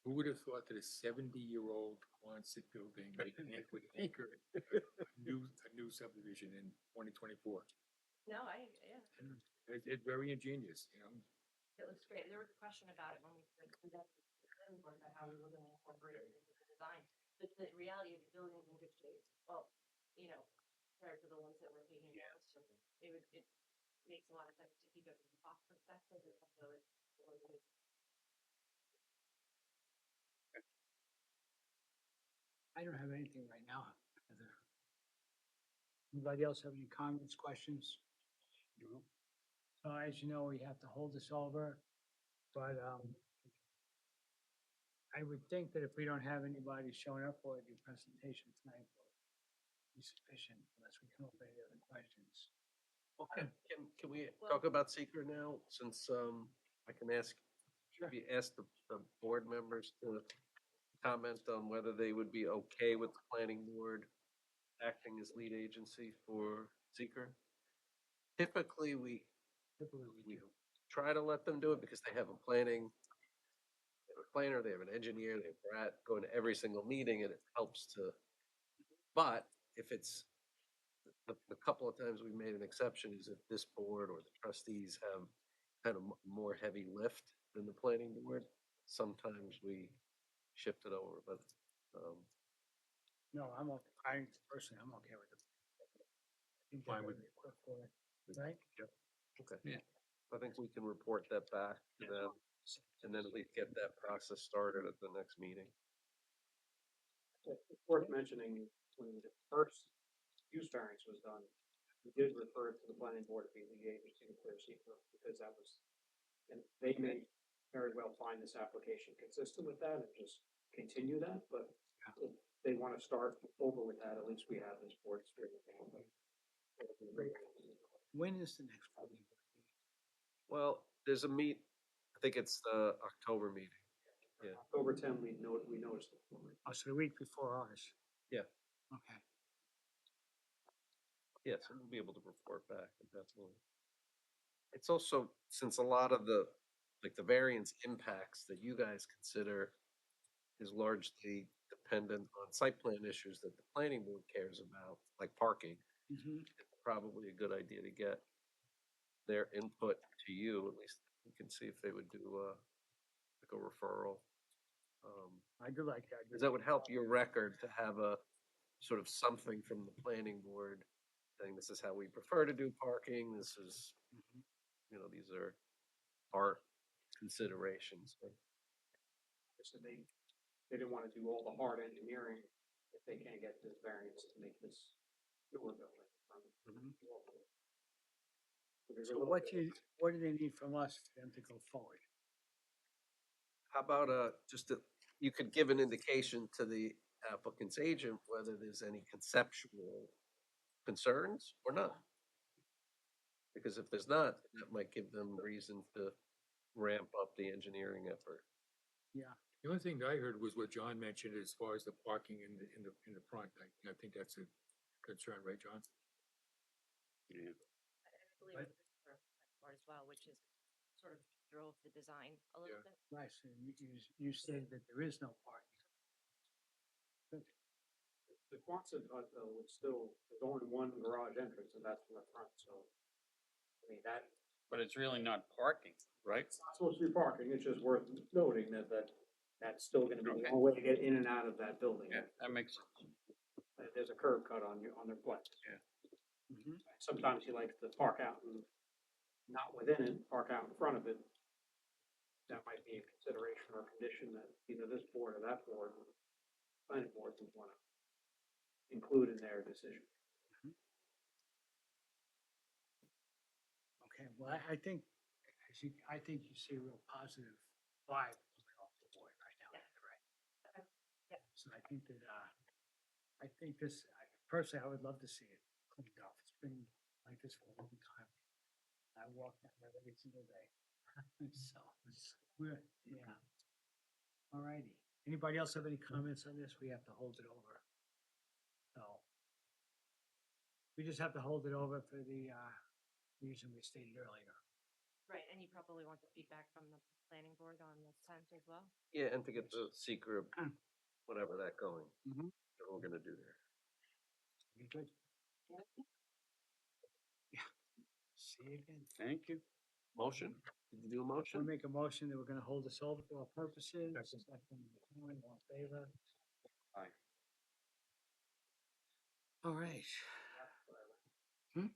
Who would have thought that a 70-year-old Quonset building would anchor a new subdivision in 2024? No, It's very ingenious, it looks great. There was a question about it when we conducted the planning board about how we were gonna incorporate it into the design. But the reality of the building is in good shape. Well, compared to the ones that we're taking down, so it makes a lot of sense to keep it from a cost perspective, so it's really good. I don't have anything right now, Heather. Anybody else have any comments, questions? No. So as you know, we have to hold this over, but, I would think that if we don't have anybody showing up for the presentation tonight, will be sufficient unless we come up with any other questions. Okay, can we talk about seeker now, since, I can ask, maybe ask the board members to comment on whether they would be okay with the planning board acting as lead agency for seeker? Typically, we Typically we do. try to let them do it because they have a planner, they have an engineer, they have Brad going to every single meeting and it helps to. But if it's, the couple of times we made an exception is if this board or the trustees have kind of more heavy lift than the planning board, sometimes we shift it over, but, No, personally, I'm okay with it. I think Fine they're with very equipped for it, right? okay. Yeah. I think we can report that back to them and then at least get that process started at the next meeting. It's worth mentioning, when the first use variance was done, we did refer to the planning board to be the agency to clear secret, because that was, and they may very well find this application consistent with that and just continue that, but if they want to start over with that, at least we have this board experience. When is the next planning board meeting? Well, there's a I think it's the October meeting. Yeah. October 10, we noticed it. Oh, so the week before ours. Yeah. Okay. Yes, and we'll be able to report back, definitely. It's also, since a lot of the, like the variance impacts that you guys consider is largely dependent on site plan issues that the planning board cares about, like parking, Mhm. it's probably a good idea to get their input to you, at least we can see if they would do, like a referral. I do like that. Because that would help your record to have a sort of something from the planning board saying this is how we prefer to do parking, this is, Mhm. these are our considerations. So they didn't want to do all the hard engineering if they can't get this variance to make this newer building. Mhm. There's a So little what bit- what do they need from us for them to go forward? How about, you could give an indication to the applicant's agent whether there's any conceptual concerns or not. Because if there's not, that might give them reason to ramp up the engineering effort. Yeah. The only thing that I heard was what John mentioned as far as the parking in the front. I think that's a concern, right, John? I believe Right. it was for that part as well, which is sort of drove the design a little Yeah. bit. Right, so you said that there is no parking. Good. The Quonset hut though would still, there's only one garage entrance and that's from the front, so. I mean, that, But it's really not parking, right? it's not supposed to be parking, it's just worth noting that's still gonna be the Okay. only way to get in and out of that building. Yeah, that makes sense. There's a curb cut on their flex. Mhm. Sometimes he likes to park out and not within it, park out in front of it. That might be a consideration or condition that either this board or that board, planning board would wanna include in their decision. Okay, well, I think, I think you see a real positive vibe coming off the board right now, right? Yeah. So I think that, personally, I would love to see it cleaned up. It's been like this for a long time. I walk that road every single day. So, yeah. All righty. Anybody else have any comments on this? We have to hold it over. So. We just have to hold it over for the, reason we stated earlier. Right, and you probably want the feedback from the planning board on the tent as well? Yeah, and to get the secret, Mm. whatever that going, Mhm. that we're gonna do there. You good? Yeah. See you again. Thank you. Motion? Did you do a I'll motion? make a motion that we're gonna hold this over for all purposes. Second, all in favor? Aye. All right. Hmm?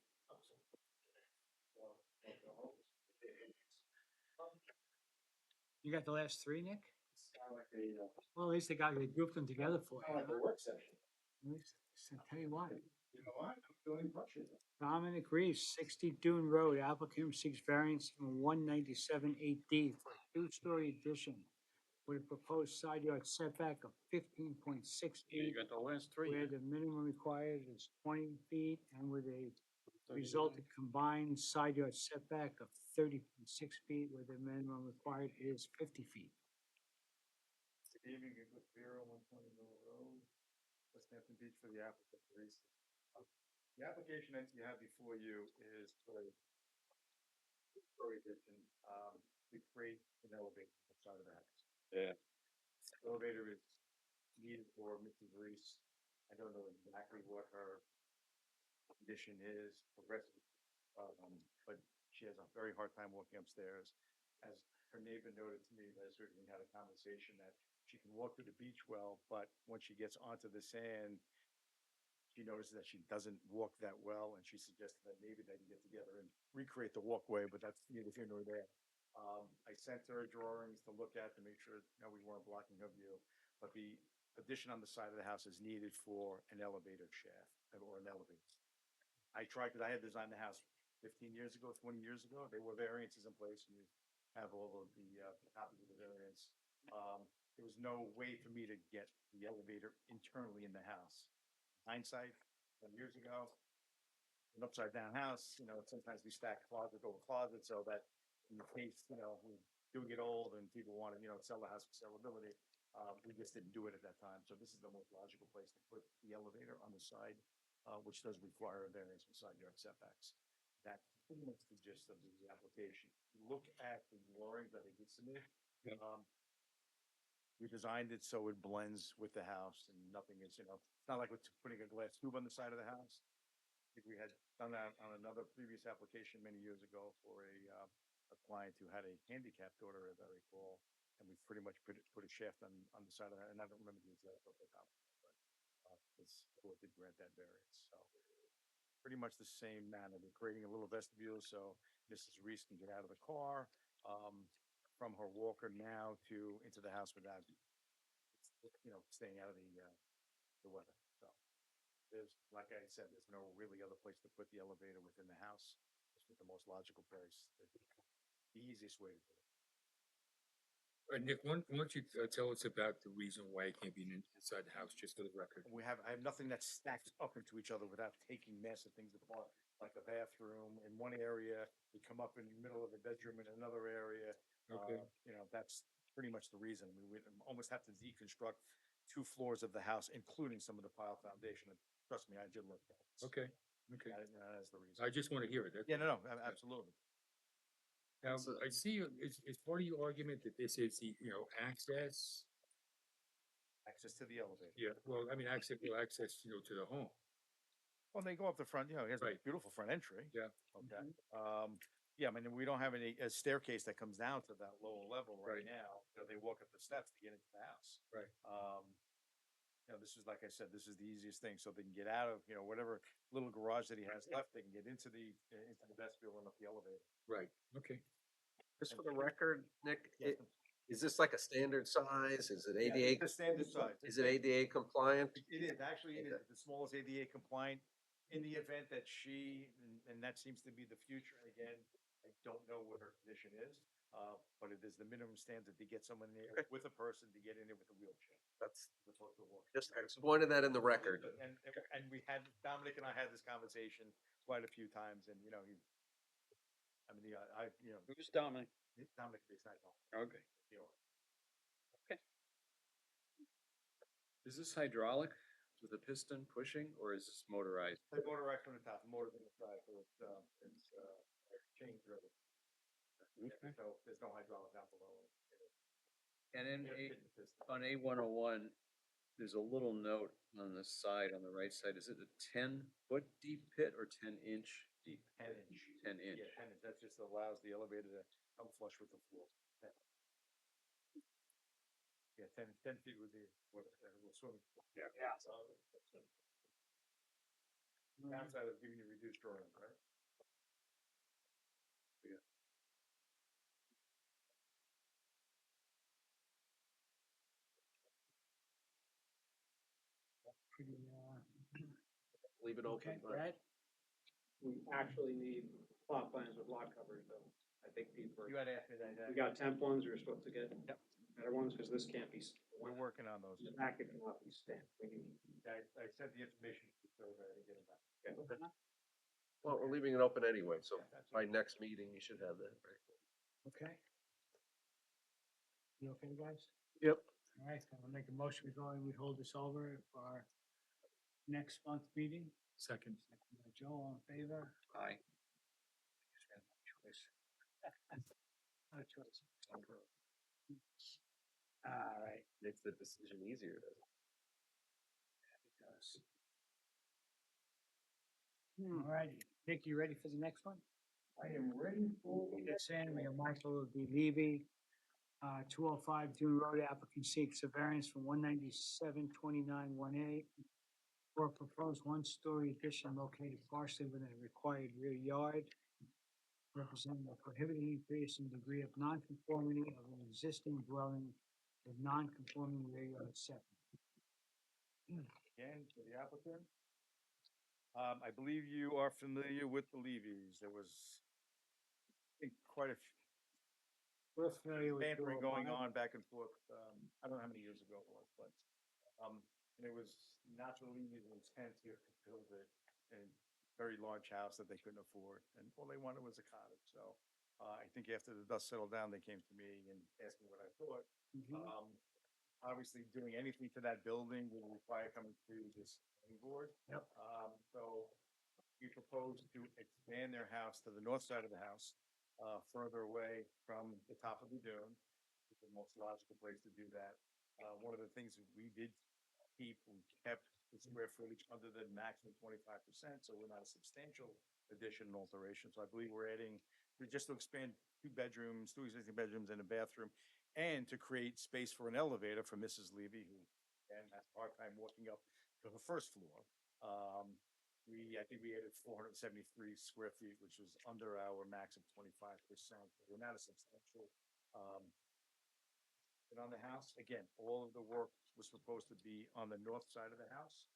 You got the last three, Nick? Well, at least they grouped them together for you. Huh? work session. At least, so tell you what, You know what? I'm feeling pressured. Dominic Reese, 60 Dune Road, applicant seeks variance from 197-8D for a two-story addition with a proposed side yard setback of 15.6 Yeah, you feet, got the last three. where the minimum required is 20 feet, and with a resulted combined side yard setback of 30.6 feet, where the minimum required is 50 feet. Good evening, good with Bureau, 120 Mill Road, West Hampton Beach for the applicant, Reese. The application that you have before you is for a story addition, to create an elevator outside of the house. Yeah. Elevator is needed for Mrs. Reese. I don't know exactly what her condition is, progressive, but she has a very hard time walking upstairs. As her neighbor noted to me, last week we had a conversation that she can walk through the beach well, but once she gets onto the sand, she notices that she doesn't walk that well, and she suggested that maybe they can get together and recreate the walkway, but that's neither here nor there. I sent her drawings to look at to make sure, we weren't blocking her view, but the addition on the side of the house is needed for an elevator shaft or an elevator. I tried, because I had designed the house 15 years ago, 20 years ago. There were variances in place, and you have all of the copies of the variance. There was no way for me to get the elevator internally in the house. Hindsight, 10 years ago, an upside down house, sometimes we stack closet over closet, so that in the case, we do get old and people want to, sell the house for sellability. We just didn't do it at that time, so this is the most logical place to put the elevator on the side, which does require a variance with side yard setbacks. That's pretty much the gist of the application. Look at the drawings that they did submit. Yeah. We designed it so it blends with the house and nothing is, it's not like we're putting a glass tube on the side of the house. I think we had done that on another previous application many years ago for a client who had a handicapped daughter, as I recall. And we pretty much put a shaft on the side of that, and I don't remember the exact of the top. This court did grant that variance, so. Pretty much the same manner. We're creating a little vestibule so Mrs. Reese can get out of the car, from her walker now to into the house without, staying out of the weather, so. There's, like I said, there's no really other place to put the elevator within the house. It's the most logical place, the easiest way to do it. Nick, why don't you tell us about the reason why it can't be inside the house, just for the record? I have nothing that stacks up into each other without taking massive things apart, like a bathroom in one area, we come up in the middle of the bedroom in another area. Okay. That's pretty much the reason. We would almost have to deconstruct 2 floors of the house, including some of the pile foundation. And trust me, I did look at it. Okay, okay. That is the reason. I just want to hear it. that's Yeah, all. no, absolutely. Now, So- I see it's part of your argument that this is the, access. Access to the elevator. Yeah, well, I mean, access, to the home. Well, they go up the front, it has a Right. beautiful front entry. Yeah. Okay. Yeah, I mean, we don't have a staircase that comes down to that lower level right Right. now. They walk up the steps to get into the house. Right. This is, like I said, this is the easiest thing, so they can get out of, whatever little garage that he has left, they can get into the vestibule and up the elevator. Right, okay. Just for the record, Nick, Yes. is this like a standard size? Is it Yeah, ADA? it's the standard size. Is it ADA compliant? It is, actually, it is Okay. the smallest ADA compliant in the event that and that seems to be the future. Again, I don't know what her condition is, but it is the minimum standard to get someone in there Okay. with a person to get in there with a wheelchair. That's With both the walk. just, I just wanted that in the record. And we had, Dominic and I had this conversation quite a few times and, Who's Dominic? Dominic is not. Okay. Is this hydraulic with a piston pushing, or is this motorized? The motor right from the top, the motor's in the side, so it's chain driven. Okay. So there's no hydraulic down below. And in Just A, hit the piston. on A101, there's a little note on the side, on the right side. Is it a 10-foot deep pit or 10-inch deep? 10-inch. 10-inch. Yeah, 10 inch. That just allows the elevator to come flush with the floor. Yeah, 10 feet would be what a little swimming pool. Yeah. Downside of giving you reduced drawing, right? Pretty, Leave it okay, open, but Brad? We actually need plot plans with lot coverage though. I think people, You had asked me that. we got temp ones, we were supposed to get Yep. better ones, because this can't be, We're working on those. the packet cannot be stamped. We need. I sent the information to the survey to get them back. well, we're leaving it open anyway, so Yeah, that's by okay. next meeting, you should have that, right? Okay. You okay, guys? Yep. All right, I'll make a motion, we hold this over for our next month meeting. Second. Second by Joe, all in favor? Aye. No choice. All right. Makes the decision easier, doesn't it? All righty, Nick, you ready for the next one? I am ready for. It's in, we have Michael D. Levy, 205 Dune Road applicant seeks a variance from 197-29-1A for a proposed one-story addition located partially within a required rear yard, representing a prohibited increase in degree of nonconformity of an existing dwelling with non-conforming rear yard setback. Again, for the applicant. I believe you are familiar with the Levy's. There was, I think, quite a We're familiar with. bantering going 205. on back and forth. I don't know how many years ago it was, but, and it was not the Levy's intent to build a very large house that they couldn't afford, and all they wanted was a cottage, so. I think after the dust settled down, they came to me and asked me what I thought. Mhm. obviously doing anything to that building will require coming to this planning board. Yep. So we propose to expand their house to the north side of the house, further away from the top of the dune. It's the most logical place to do that. One of the things that we did keep, we kept the square footage under the maximum 25%, so we're not a substantial addition and alteration. So I believe we're adding, just to expand 2 bedrooms, 2 existing bedrooms and a bathroom, and to create space for an elevator for Mrs. Levy, who, again, has a hard time walking up to the first floor. I think we added 473 square feet, which was under our max of 25%. We're not a substantial, and on the house, again, all of the work was supposed to be on the north side of the house,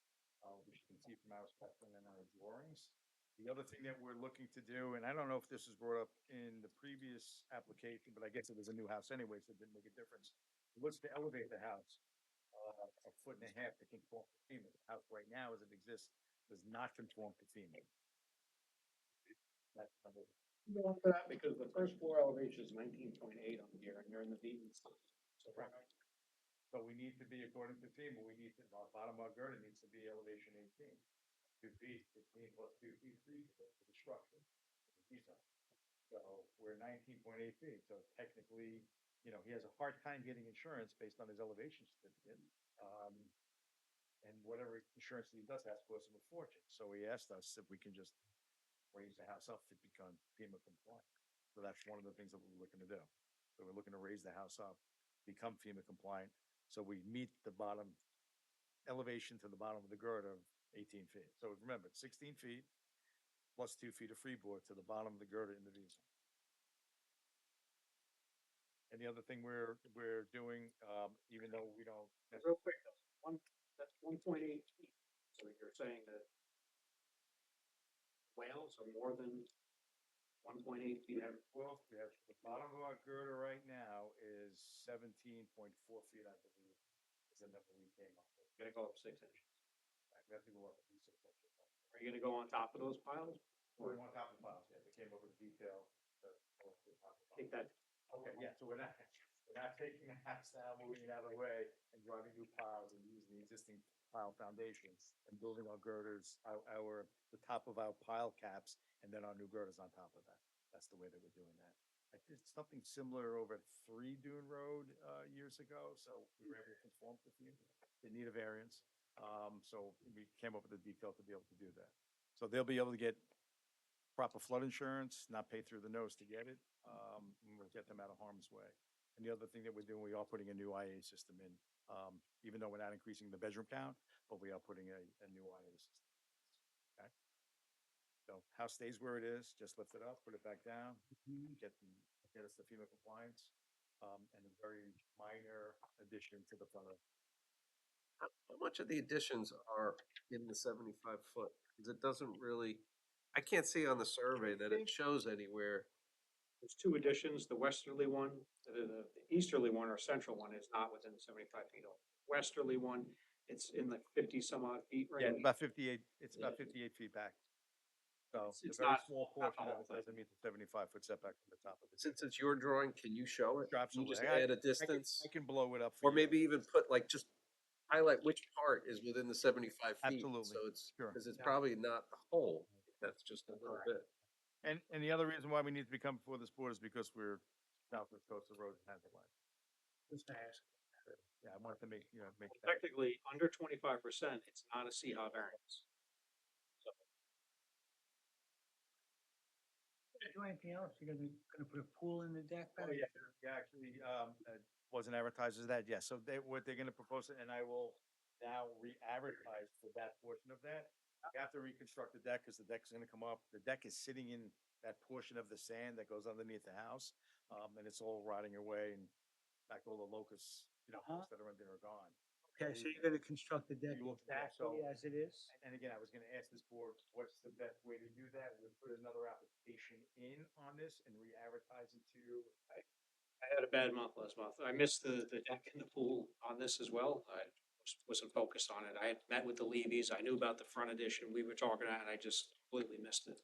which you can see from our spectrum and our drawings. The other thing that we're looking to do, and I don't know if this was brought up in the previous application, but I guess it was a new house anyway, so it didn't make a difference, was to elevate the house a foot and a half to conform to FEMA. The house right now, as it exists, does not conform to FEMA. That's number one. Going for that because the first floor elevation is 19.8 on here and you're in the Beaton. So So we need to be, according to FEMA, we need to, our bottom of our girder needs to be elevation 18. 2 feet, 15 plus 2 feet, 3 feet for the structure. So we're 19.8 feet, so technically, he has a hard time getting insurance based on his elevation certificate. And whatever insurance he does has to cost him a fortune. So he asked us if we can just raise the house up to become FEMA compliant. So that's one of the things that we're looking to do. So we're looking to raise the house up, become FEMA compliant, so we meet the bottom elevation to the bottom of the girder of 18 feet. So remember, it's 16 feet plus 2 feet of freeboard to the bottom of the girder in the V zone. And the other thing we're doing, even though we don't. real quick, that's 1.8 feet. So you're saying that whales are more than 1.8 feet? Well, we have, the bottom of our girder right now is 17.4 feet, I believe, is the number we came up with. Gonna go up 6 inches. Right, we have to go up at least 6 inches. Are you gonna go on top of those piles? We're on top of the piles, yeah, they came up with detail. Take that. Okay, yeah, so we're not taking the house down, moving it out of the way and driving new piles and using the existing pile foundations and building our girders, the top of our pile caps, and then our new girders on top of that. That's the way that we're doing that. I did something similar over at 3 Dune Road, years ago, so we were able to conform to the, they need a variance. So we came up with a detail to be able to do that. So they'll be able to get proper flood insurance, not pay through the nose to get it. And we'll get them out of harm's way. And the other thing that we're doing, we are putting a new IA system in, even though we're not increasing the bedroom count, but we are putting a new IA system. Okay. So house stays where it is, just lift it up, put it back down, get us to FEMA compliance, and a very minor addition to the front of. How much of the additions are in the 75 foot? Because it doesn't really, I can't see on the survey that it shows anywhere. There's 2 additions, the westerly one, the easterly one or central one is not within 75 feet. Westerly one, it's in the 50 some odd feet Yeah, range. about 58, it's about 58 feet back. So It's a very not- small not the portion of whole it thing. doesn't meet the 75-foot setback from the top of the. Since it's your drawing, can you show it? Sure, Can you absolutely. just I add a can- distance? I can blow it up for Or you. maybe even put like, just highlight which part is within the 75 feet. Absolutely. So it's, Sure. because it's probably not the whole, that's just a little bit. And the other reason why we need to become before this board is because we're southwest coast of road and transit line. Just ask. Yeah, I wanted to make that. Technically, under 25%, it's not a CHA variance. Do anything else? You're gonna put a pool in the deck back? Oh, yeah, yeah, actually, wasn't advertised as that, yes, so what they're gonna propose, and I will now re-advertise for that portion of that. You have to reconstruct the deck, because the deck's gonna come up, the deck is sitting in that portion of the sand that goes underneath the house, and it's all rotting away, and in fact, all the locusts, posts that are in there are gone. Okay, so you're gonna construct the deck You will- exactly so- as it is? And again, I was gonna ask this board, what's the best way to do that? We'll put another application in on this and re-advertise it to. I had a bad month last month. I missed the deck and the pool on this as well. I wasn't focused on it. I had met with the Levies. I knew about the front addition we were talking about, and I just completely missed it.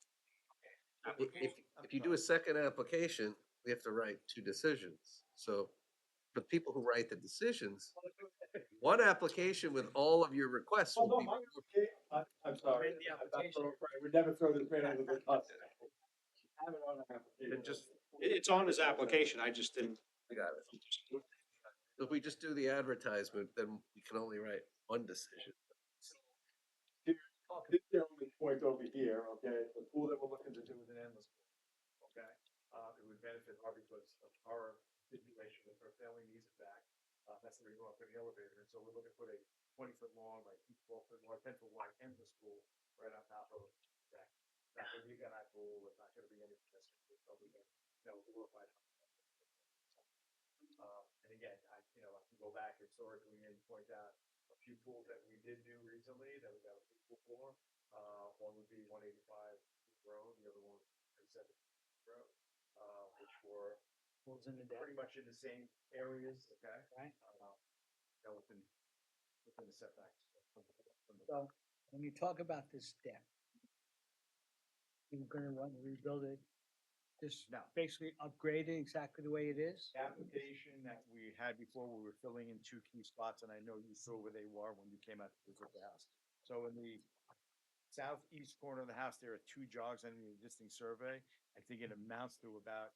If you do a second application, we have to write 2 decisions. So the people who write the decisions, one application with all of your requests will be. I'm sorry. Read the application. We never throw this man under the bus. Have it on our application. And just, It's on his application, I just didn't. I got it. If we just do the advertisement, then we can only write one decision. This gentleman's point over here, okay, the pool that we're looking to do is an endless pool, okay? It would benefit her because of our situation, if her family needs it back. That's the reason we're putting the elevator, and so we're looking to put a 20-foot long, like 12-foot wide, 10-foot wide endless pool right on top of that. Not gonna be a guy pool, it's not gonna be anything that's, probably gonna, glorified. And again, I can go back historically and point out a few pools that we did do recently that we got approval for. One would be 185 Road, the other one was 37 Road, which were Pools in the deck, pretty much in the same areas, okay? right? Within the setbacks. So when you talk about this deck, you're gonna want to rebuild it, just No. basically upgrade it exactly the way it is? The application that we had before, we were filling in two key spots, and I know you saw where they were when you came out to visit the house. So in the southeast corner of the house, there are two jogs on the existing survey. I think it amounts to about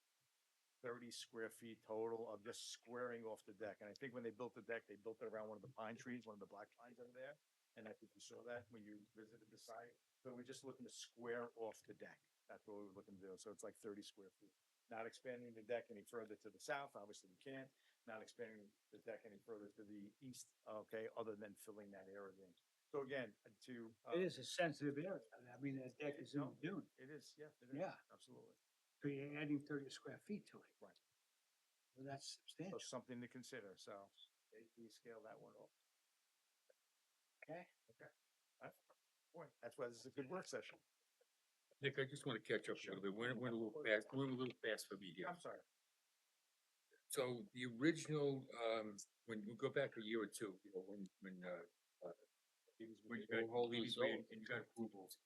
30 square feet total of just squaring off the deck. And I think when they built the deck, they built it around one of the pine trees, one of the black pines over there. And I think you saw that when you visited the site. So we're just looking to square off the deck. That's what we were looking to do. So it's like 30 square feet. Not expanding the deck any further to the south, obviously we can't. Not expanding the deck any further to the east, okay, other than filling that area in. So again, to. It is a sensitive area. I mean, that deck is in the dune. It is, yeah, it is. Yeah. Absolutely. So you're adding 30 square feet to it. Right. Well, that's So substantial. something to consider. So we scale that one off. Okay. Boy, that's why this is a good work session. Nick, I just want to catch up a little bit. We're a little fast, we're a little fast for me here. I'm sorry. So the original, when you go back a year or two, when you got holdings and you got approvals,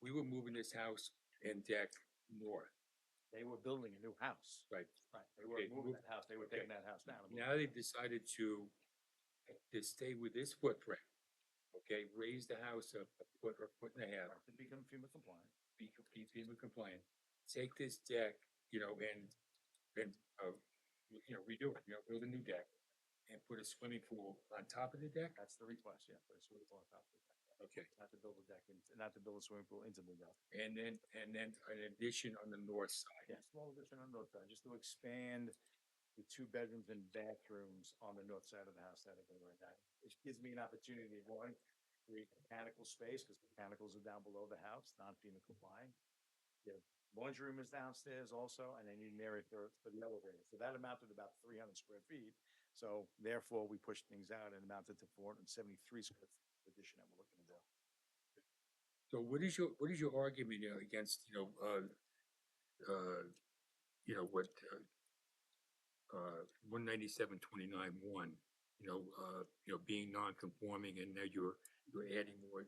we were moving this house and deck north. They were building a new house. Right. Right. They were Okay, moving that house. They were taking that house down. Now they decided to stay with this footprint. Okay, raise the house a foot or foot and a half, To become FEMA compliant. be FEMA compliant. Take this deck, and redo it, build a new deck and put a swimming pool on top of the deck. That's the request, yeah, for a swimming pool on top of the deck. Okay, Not to build a deck, not to build a swimming pool into the deck. and then an addition on the north side. Yeah, small addition on the north side, just to expand the 2 bedrooms and bathrooms on the north side of the house that are going right now. Which gives me an opportunity, one, create mechanical space, because mechanicals are down below the house, non-FEMA compliant. The laundry room is downstairs also, and I need an area for the elevator. So that amounted to about 300 square feet. So therefore, we pushed things out and amounted to 473 square feet addition that we're looking to do. So what is your argument against, what, 197.29.1, being non-conforming, and now you're adding more,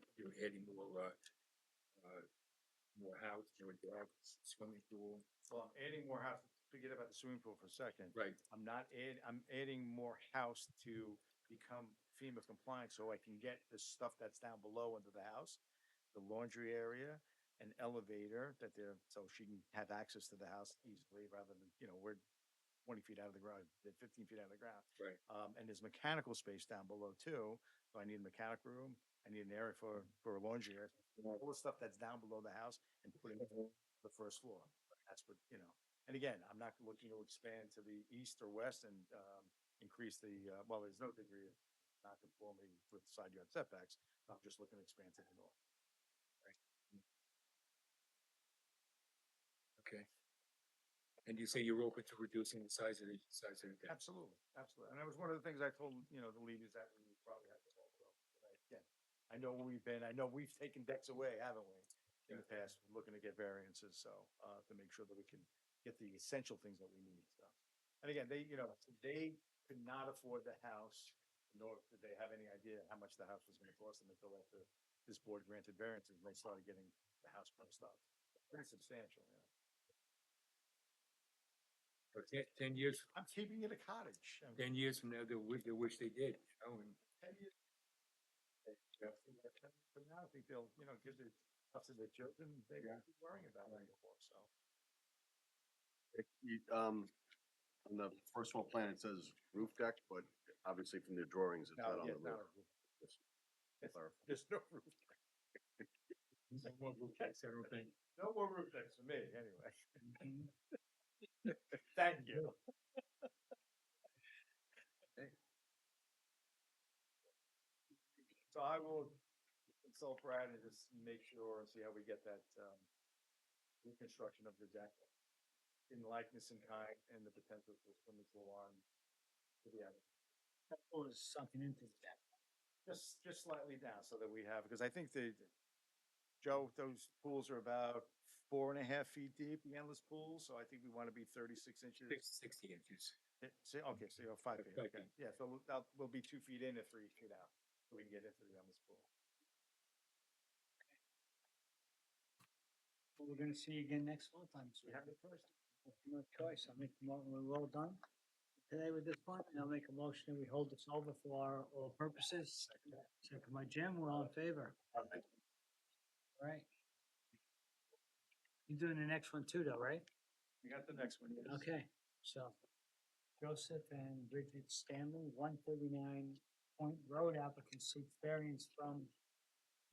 more house, deck, swimming pool. Well, I'm adding more house, forget about the swimming pool for a second. Right. I'm adding more house to become FEMA compliant, so I can get the stuff that's down below into the house. The laundry area, an elevator so she can have access to the house easily, rather than, we're 20 feet out of the ground, 15 feet out of the ground. Right. And there's mechanical space down below too, so I need a mechanic room, I need an area for a laundry area, all the stuff that's down below the house and put it on the first floor. That's what, and again, I'm not looking to expand to the east or west and increase there's no degree of non-conformity with side yard setbacks. I'm just looking to expand to the north. Okay. And you say you're open to reducing the size of the deck? Absolutely, absolutely. And that was one of the things I told, the leaders that we probably have to also. Again, I know we've taken decks away, haven't we? In the past, we're looking to get variances, so, to make sure that we can get the essential things that we need, so. And again, they could not afford the house, nor did they have any idea how much the house was gonna cost them until after this board granted variances, and they started getting the house priced up. Pretty substantial, So 10 years, I'm keeping it a cottage. 10 years from now, they'll wish they did, you know, and 10 years. From now, I think they'll, give it up to their children. They won't be worrying about it anymore, so. On the first floor plan, it says roof deck, but obviously from the drawings, it's not on the roof. Just clarify. There's no roof. no more roof decks, I don't think. No more roof decks for me, anyway. Mhm. Thank you. So I will consult Brad and just make sure and see how we get that, reconstruction of the deck in likeness and kind and the potential for swimming pool on. Yeah, That pool is sunken into the deck. just slightly down so that we have, because I think Joe, those pools are about 4.5 feet deep, the endless pool, so I think we want to be 36 inches. 60 inches. Okay, so you're 5 feet, 5 okay. feet. Yeah, so we'll be 2 feet in and 3 feet out, so we can get into the endless pool. Well, we're gonna see you again next month, I'm We sure. have the first. No choice. I'll make the we're all done today with this one, and I'll make a motion that we hold this over for all purposes. Second by Jim, we're all in favor. All right. You're doing the next one too, though, right? We got the next one, yes. Okay, so Joseph and Bridget Stanley, 139 Point Road, applicant seeks variance from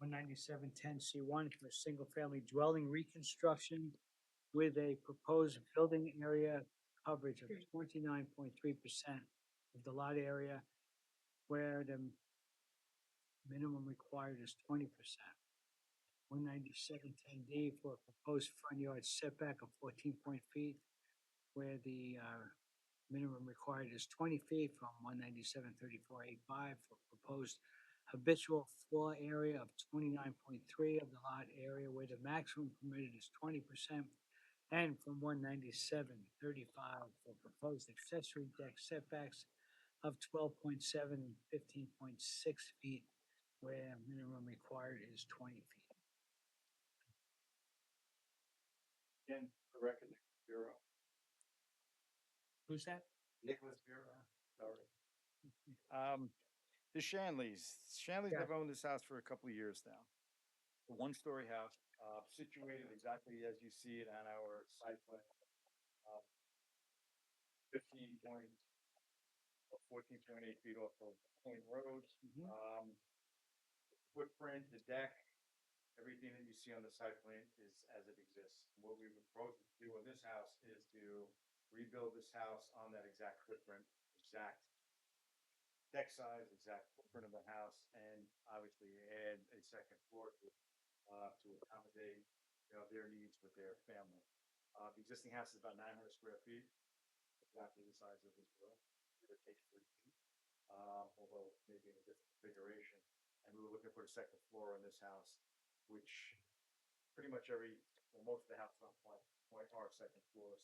19710C1 for a single-family dwelling reconstruction with a proposed building area coverage of 29.3% of the lot area, where the minimum required is 20%. 19710D for a proposed front yard setback of 14 feet, where the minimum required is 20 feet from 197-3485 for proposed habitual floor area of 29.3 of the lot area, where the maximum permitted is 20%, and from 197-35 for proposed accessory deck setbacks of 12.7 and 15.6 feet, where minimum required is 20 feet. Again, for the record, Bureau. Who's that? Nicholas Bureau, sorry. The Shanleys. Shanleys Yeah. have owned this house for a couple of years now. A one-story house, situated exactly as you see it on our site plan. 15 point, or 14.8 feet off of Point Road. Footprint, the deck, everything that you see on the site plan is as it exists. What we would propose to do in this house is to rebuild this house on that exact footprint, exact deck size, exact footprint of the house, and obviously add a second floor to accommodate, their needs with their family. The existing house is about 900 square feet, exactly the size of this room, give or take 3 feet, although maybe in a different configuration. And we were looking for a second floor in this house, which pretty much most of the houses on Point are second floors.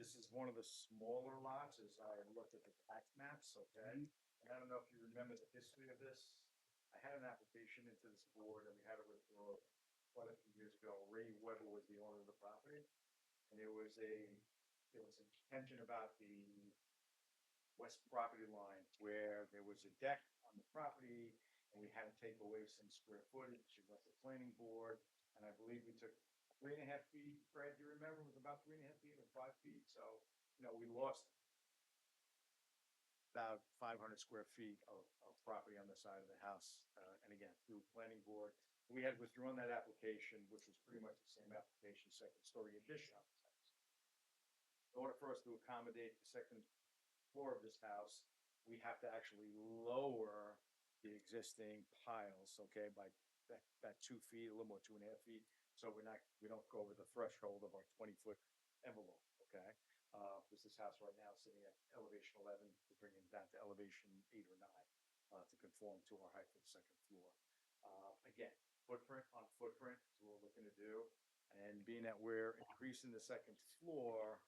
This is one of the smaller lots as I looked at the tax maps, okay? And I don't know if you remember the history of this. I had an application into this board and we had it withdrawn quite a few years ago. Ray Weber was the owner of the property. And there was a contention about the west property line where there was a deck on the property and we had to take away some square footage. It went to the planning board, and I believe we took 3.5 feet. Brad, do you remember? It was about 3.5 feet or 5 feet. So, we lost about 500 square feet of property on the side of the house. And again, through planning board, we had withdrawn that application, which was pretty much the same application, second story addition on this house. In order for us to accommodate the second floor of this house, we have to actually lower the existing piles, okay, by about 2 feet, a little more, 2.5 feet. So we don't go over the threshold of our 20-foot envelope, okay? This house right now is sitting at elevation 11, we're bringing it down to elevation 8 or 9 to conform to our height for the second floor. Again, footprint on footprint is what we're looking to do. And being that we're increasing the second floor,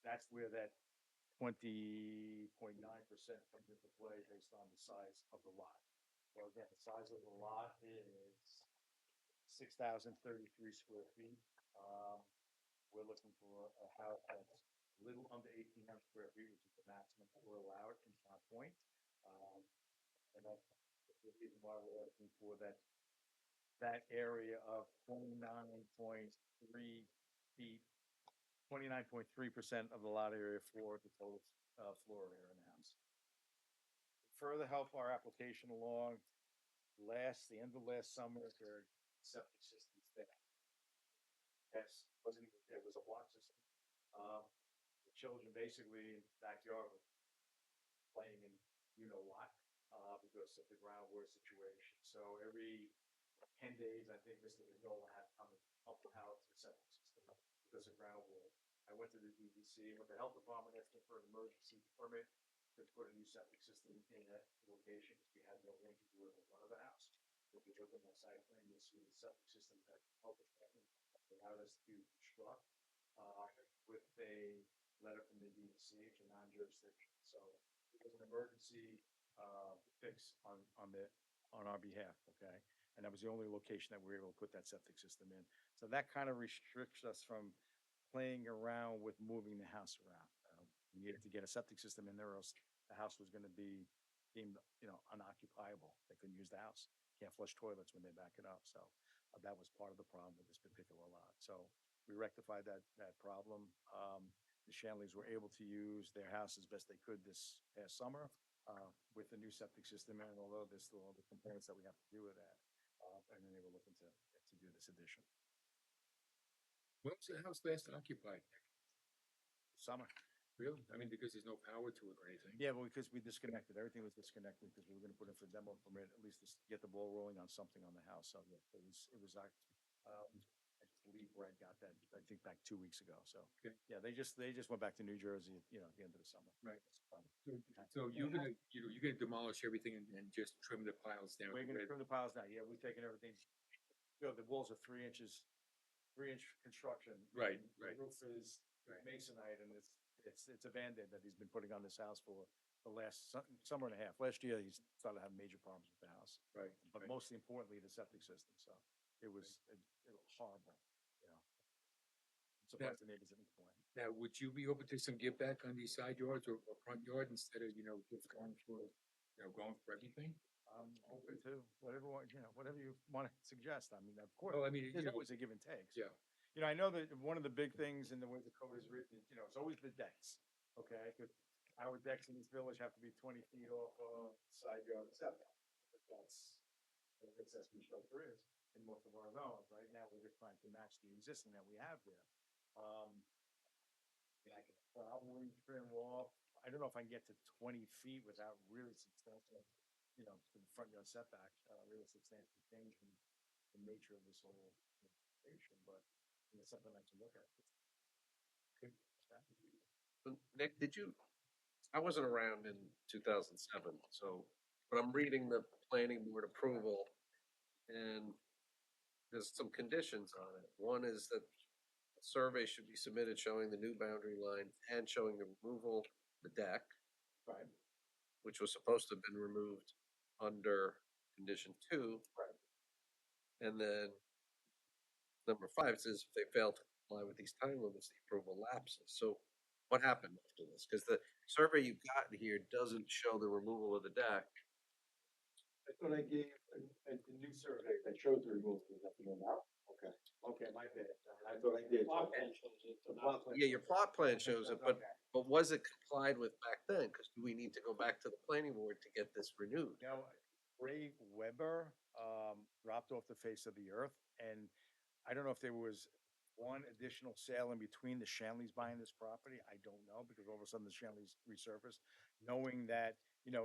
that's where that 20.9% comes into play based on the size of the lot. So again, the size of the lot is 6,033 square feet. We're looking for a house that's little under 1,800 square feet, which is the maximum that we're allowed in Town Point. And that's the reason why we're looking for that area of 29.3 feet, 29.3% of the lot area for the total floor area in the house. Further help our application along, the end of last summer, their septic systems there. Yes, it was a block system. The children basically in the backyard were playing in what, because of the groundwater situation. So every 10 days, I think Mr. Vignola had to come and help the house, the septic system, because of groundwater. I went to the DEC, went to the health department, asking for an emergency permit to put a new septic system in that location, because we had no room to do it in front of the house. If you look at my site plan, you'll see the septic system that health department allowed us to construct, with a letter from the DEC to non-jurisdiction. So it was an emergency, fix on our behalf, okay? And that was the only location that we were able to put that septic system in. So that kind of restricts us from playing around with moving the house around. We needed to get a septic system in there, or else the house was gonna be deemed, unoccupiable. They couldn't use the house. Can't flush toilets when they back it up. So that was part of the problem with this particular lot. So we rectified that problem. The Shanleys were able to use their house as best they could this past summer, with the new septic system, and although there's still all the components that we have to do with that. And then they were looking to do this addition. When was the house last occupied? Summer. Really? I mean, because there's no power to it or anything? Yeah, well, because we disconnected, everything was disconnected, because we were gonna put in for demo permit, at least to get the ball rolling on something on the house. So yeah, it was, I believe Brad got that, I think back 2 weeks ago. So, Okay. yeah, they just went back to New Jersey, at the end of the summer. Right. So you're gonna, you're gonna demolish everything and just trim the piles down? We're gonna trim the piles down. Yeah, we've taken everything. The walls are 3 inches, 3-inch construction. Right, The right. roof is masonite, and it's a Band-Aid that he's been putting on this house for the last summer and a half. Last year, he started having major problems with the house. Right. But mostly importantly, the septic system. So it was horrible, Surprised the neighbors at any point. Now, would you be open to some give back on these side yards or front yard instead of, just going for, going for everything? I'm open to whatever you want to suggest. I mean, of course, Well, I mean, there's always a give and take. So, Yeah. I know that one of the big things in the way the code is written, it's always the decks, okay? Because our decks in this village have to be 20 feet off side yard setback. That's what accessory structure is in most of our zones. Right now, we're just trying to match the existing that we have there. I can probably trim off. I don't know if I can get to 20 feet without really substantial, to the front yard setback, really substantial change in the nature of this whole situation, but it's something I can look at. But Nick, I wasn't around in 2007, so, but I'm reading the planning board approval and there's some conditions on it. One is that a survey should be submitted showing the new boundary line and showing the removal of the deck, Right. which was supposed to have been removed under condition 2. Right. And then number 5 says if they fail to comply with these time limits, the approval lapses. So what happened after this? Because the survey you've got here doesn't show the removal of the deck. I thought I gave a new survey that showed the removal of the now. Okay, my bad. I thought I did. Yeah, your plot plan shows it, but was it complied with back then? Because do we need to go back to the planning board to get this renewed? Ray Weber dropped off the face of the earth, and I don't know if there was one additional sale in between the Shanleys buying this property. I don't know, because all of a sudden the Shanleys resurfaced, knowing that,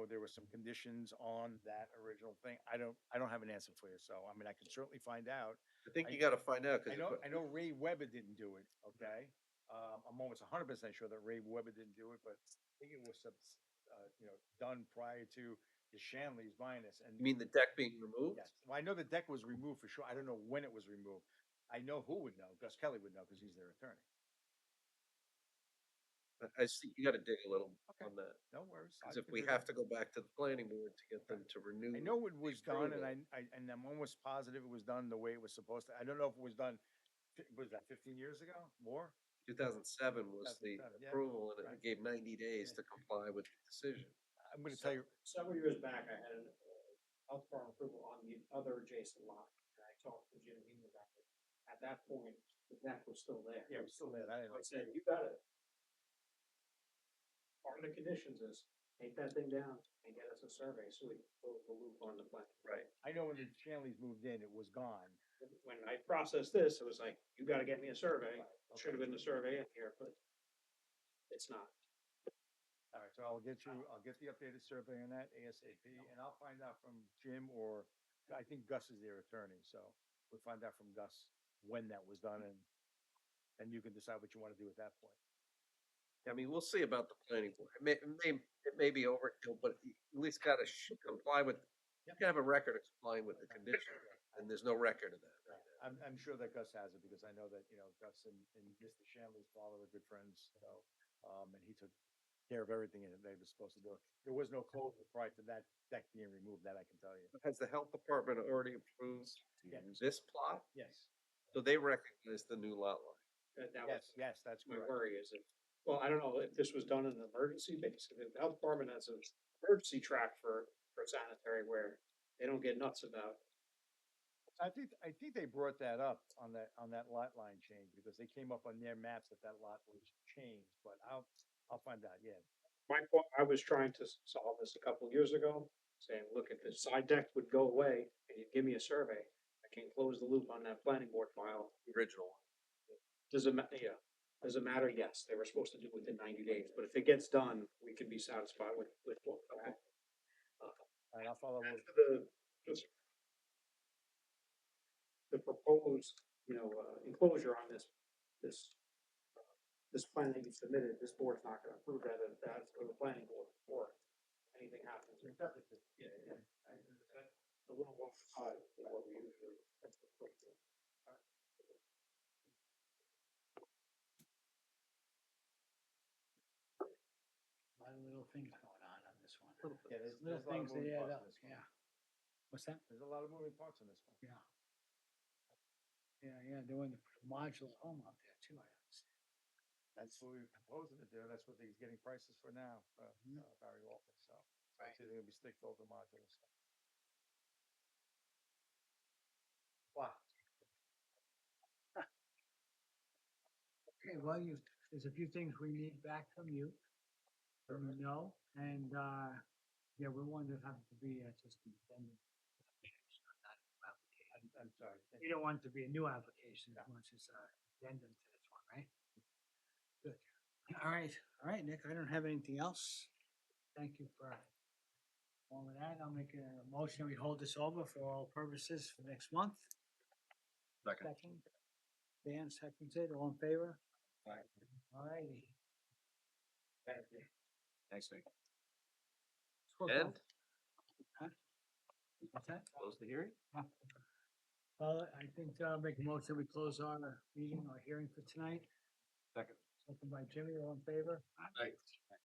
there were some conditions on that original thing. I don't have an answer for you. So, I mean, I can certainly find out. I think you gotta find out, I because know Ray Weber didn't do it, okay? I'm almost 100% sure that Ray Weber didn't do it, but I think it was done prior to the Shanleys buying this. And you mean the deck being removed? yes, well, I know the deck was removed for sure. I don't know when it was removed. I know who would know. Gus Kelly would know because he's their attorney. I see, you gotta dig a little Okay. on that. No worries. Because if we have to go back to the planning board to get them to renew. I know it was done, and approval. and I'm almost positive it was done the way it was supposed to. I don't know if it was done. Was that 15 years ago? More? 2007 was the 2007, yeah. approval, and Right. it gave 90 days to comply with the decision. I'm gonna tell you, Several years back, I had a health department approval on the other adjacent lot, and I talked to Jim Heaton about it. At that point, the deck was still there. yeah, we're still there, I I said, you got it. Part of the conditions is take that thing down and get us a survey so we can close the loop on the plan. Right. I know when the Shanleys moved in, it was gone. When I processed this, it was like, you gotta get me a survey. It should have been the survey in here, but it's not. All right, so I'll get the updated survey on that ASAP, and I'll find out from Jim, or I think Gus is their attorney, so we'll find out from Gus when that was done, and you can decide what you want to do at that point. I mean, we'll see about the planning board. It may be overkill, but you at least gotta comply with, you can have a record of complying with the condition, and there's no record of that right now. I'm sure that Gus has it, because I know that, Gus and Mr. Shanley's father are good friends, so, and he took care of everything that they were supposed to do. There was no closure prior to that deck being removed, that I can tell you. Has the health department already approved this plot? Yes, So they recognize the new lot line. That was yes, that's my correct. worry is if, well, I don't know if this was done in an emergency basis. If the health department has an emergency track for sanitary where they don't get nuts about. I think they brought that up on that lot line change, because they came up on their maps that lot was changed, but I'll find out, yeah. My point, I was trying to solve this a couple of years ago, saying, look, if the side deck would go away and you give me a survey, I can close the loop on that planning board file. Original one. Does it yeah, does it matter? Yes, they were supposed to do it within 90 days, but if it gets done, we can be satisfied with what. All right, I'll follow As up. for the proposed, enclosure on this plan that you submitted, this board's not gonna approve that, that's for the planning board before anything happens. Yeah. A little more high than what we usually. A lot of little things going on this one. Yeah, Little there's a lot of things that moving add parts up, on this one. yeah. What's that? There's a lot of moving parts on this one. Yeah. Yeah, doing the modular home out there too, I understand. That's what we were proposing to do. That's what he's getting prices for now, Barry Walker, so. Right. It's either gonna be stick built or modular, so. Wow. Okay, well, there's a few things we need back from you. And, yeah, we wanted to have it to be just an addendum. Not a new application. I'm sorry. You don't want it to be a new application, as much as addendum to this one, right? Good. All right, Nick, I don't have anything else. Thank you for all of that. I'll make a motion, we hold this over for all purposes for next month. Second. Dan seconds it, all in favor? Aye. All righty. Thank you. Thanks, Nick. And What's that? close the hearing? Well, I think I'll make a motion, we close our meeting, our hearing for tonight. Second. Second by Jimmy, all in favor? Aye.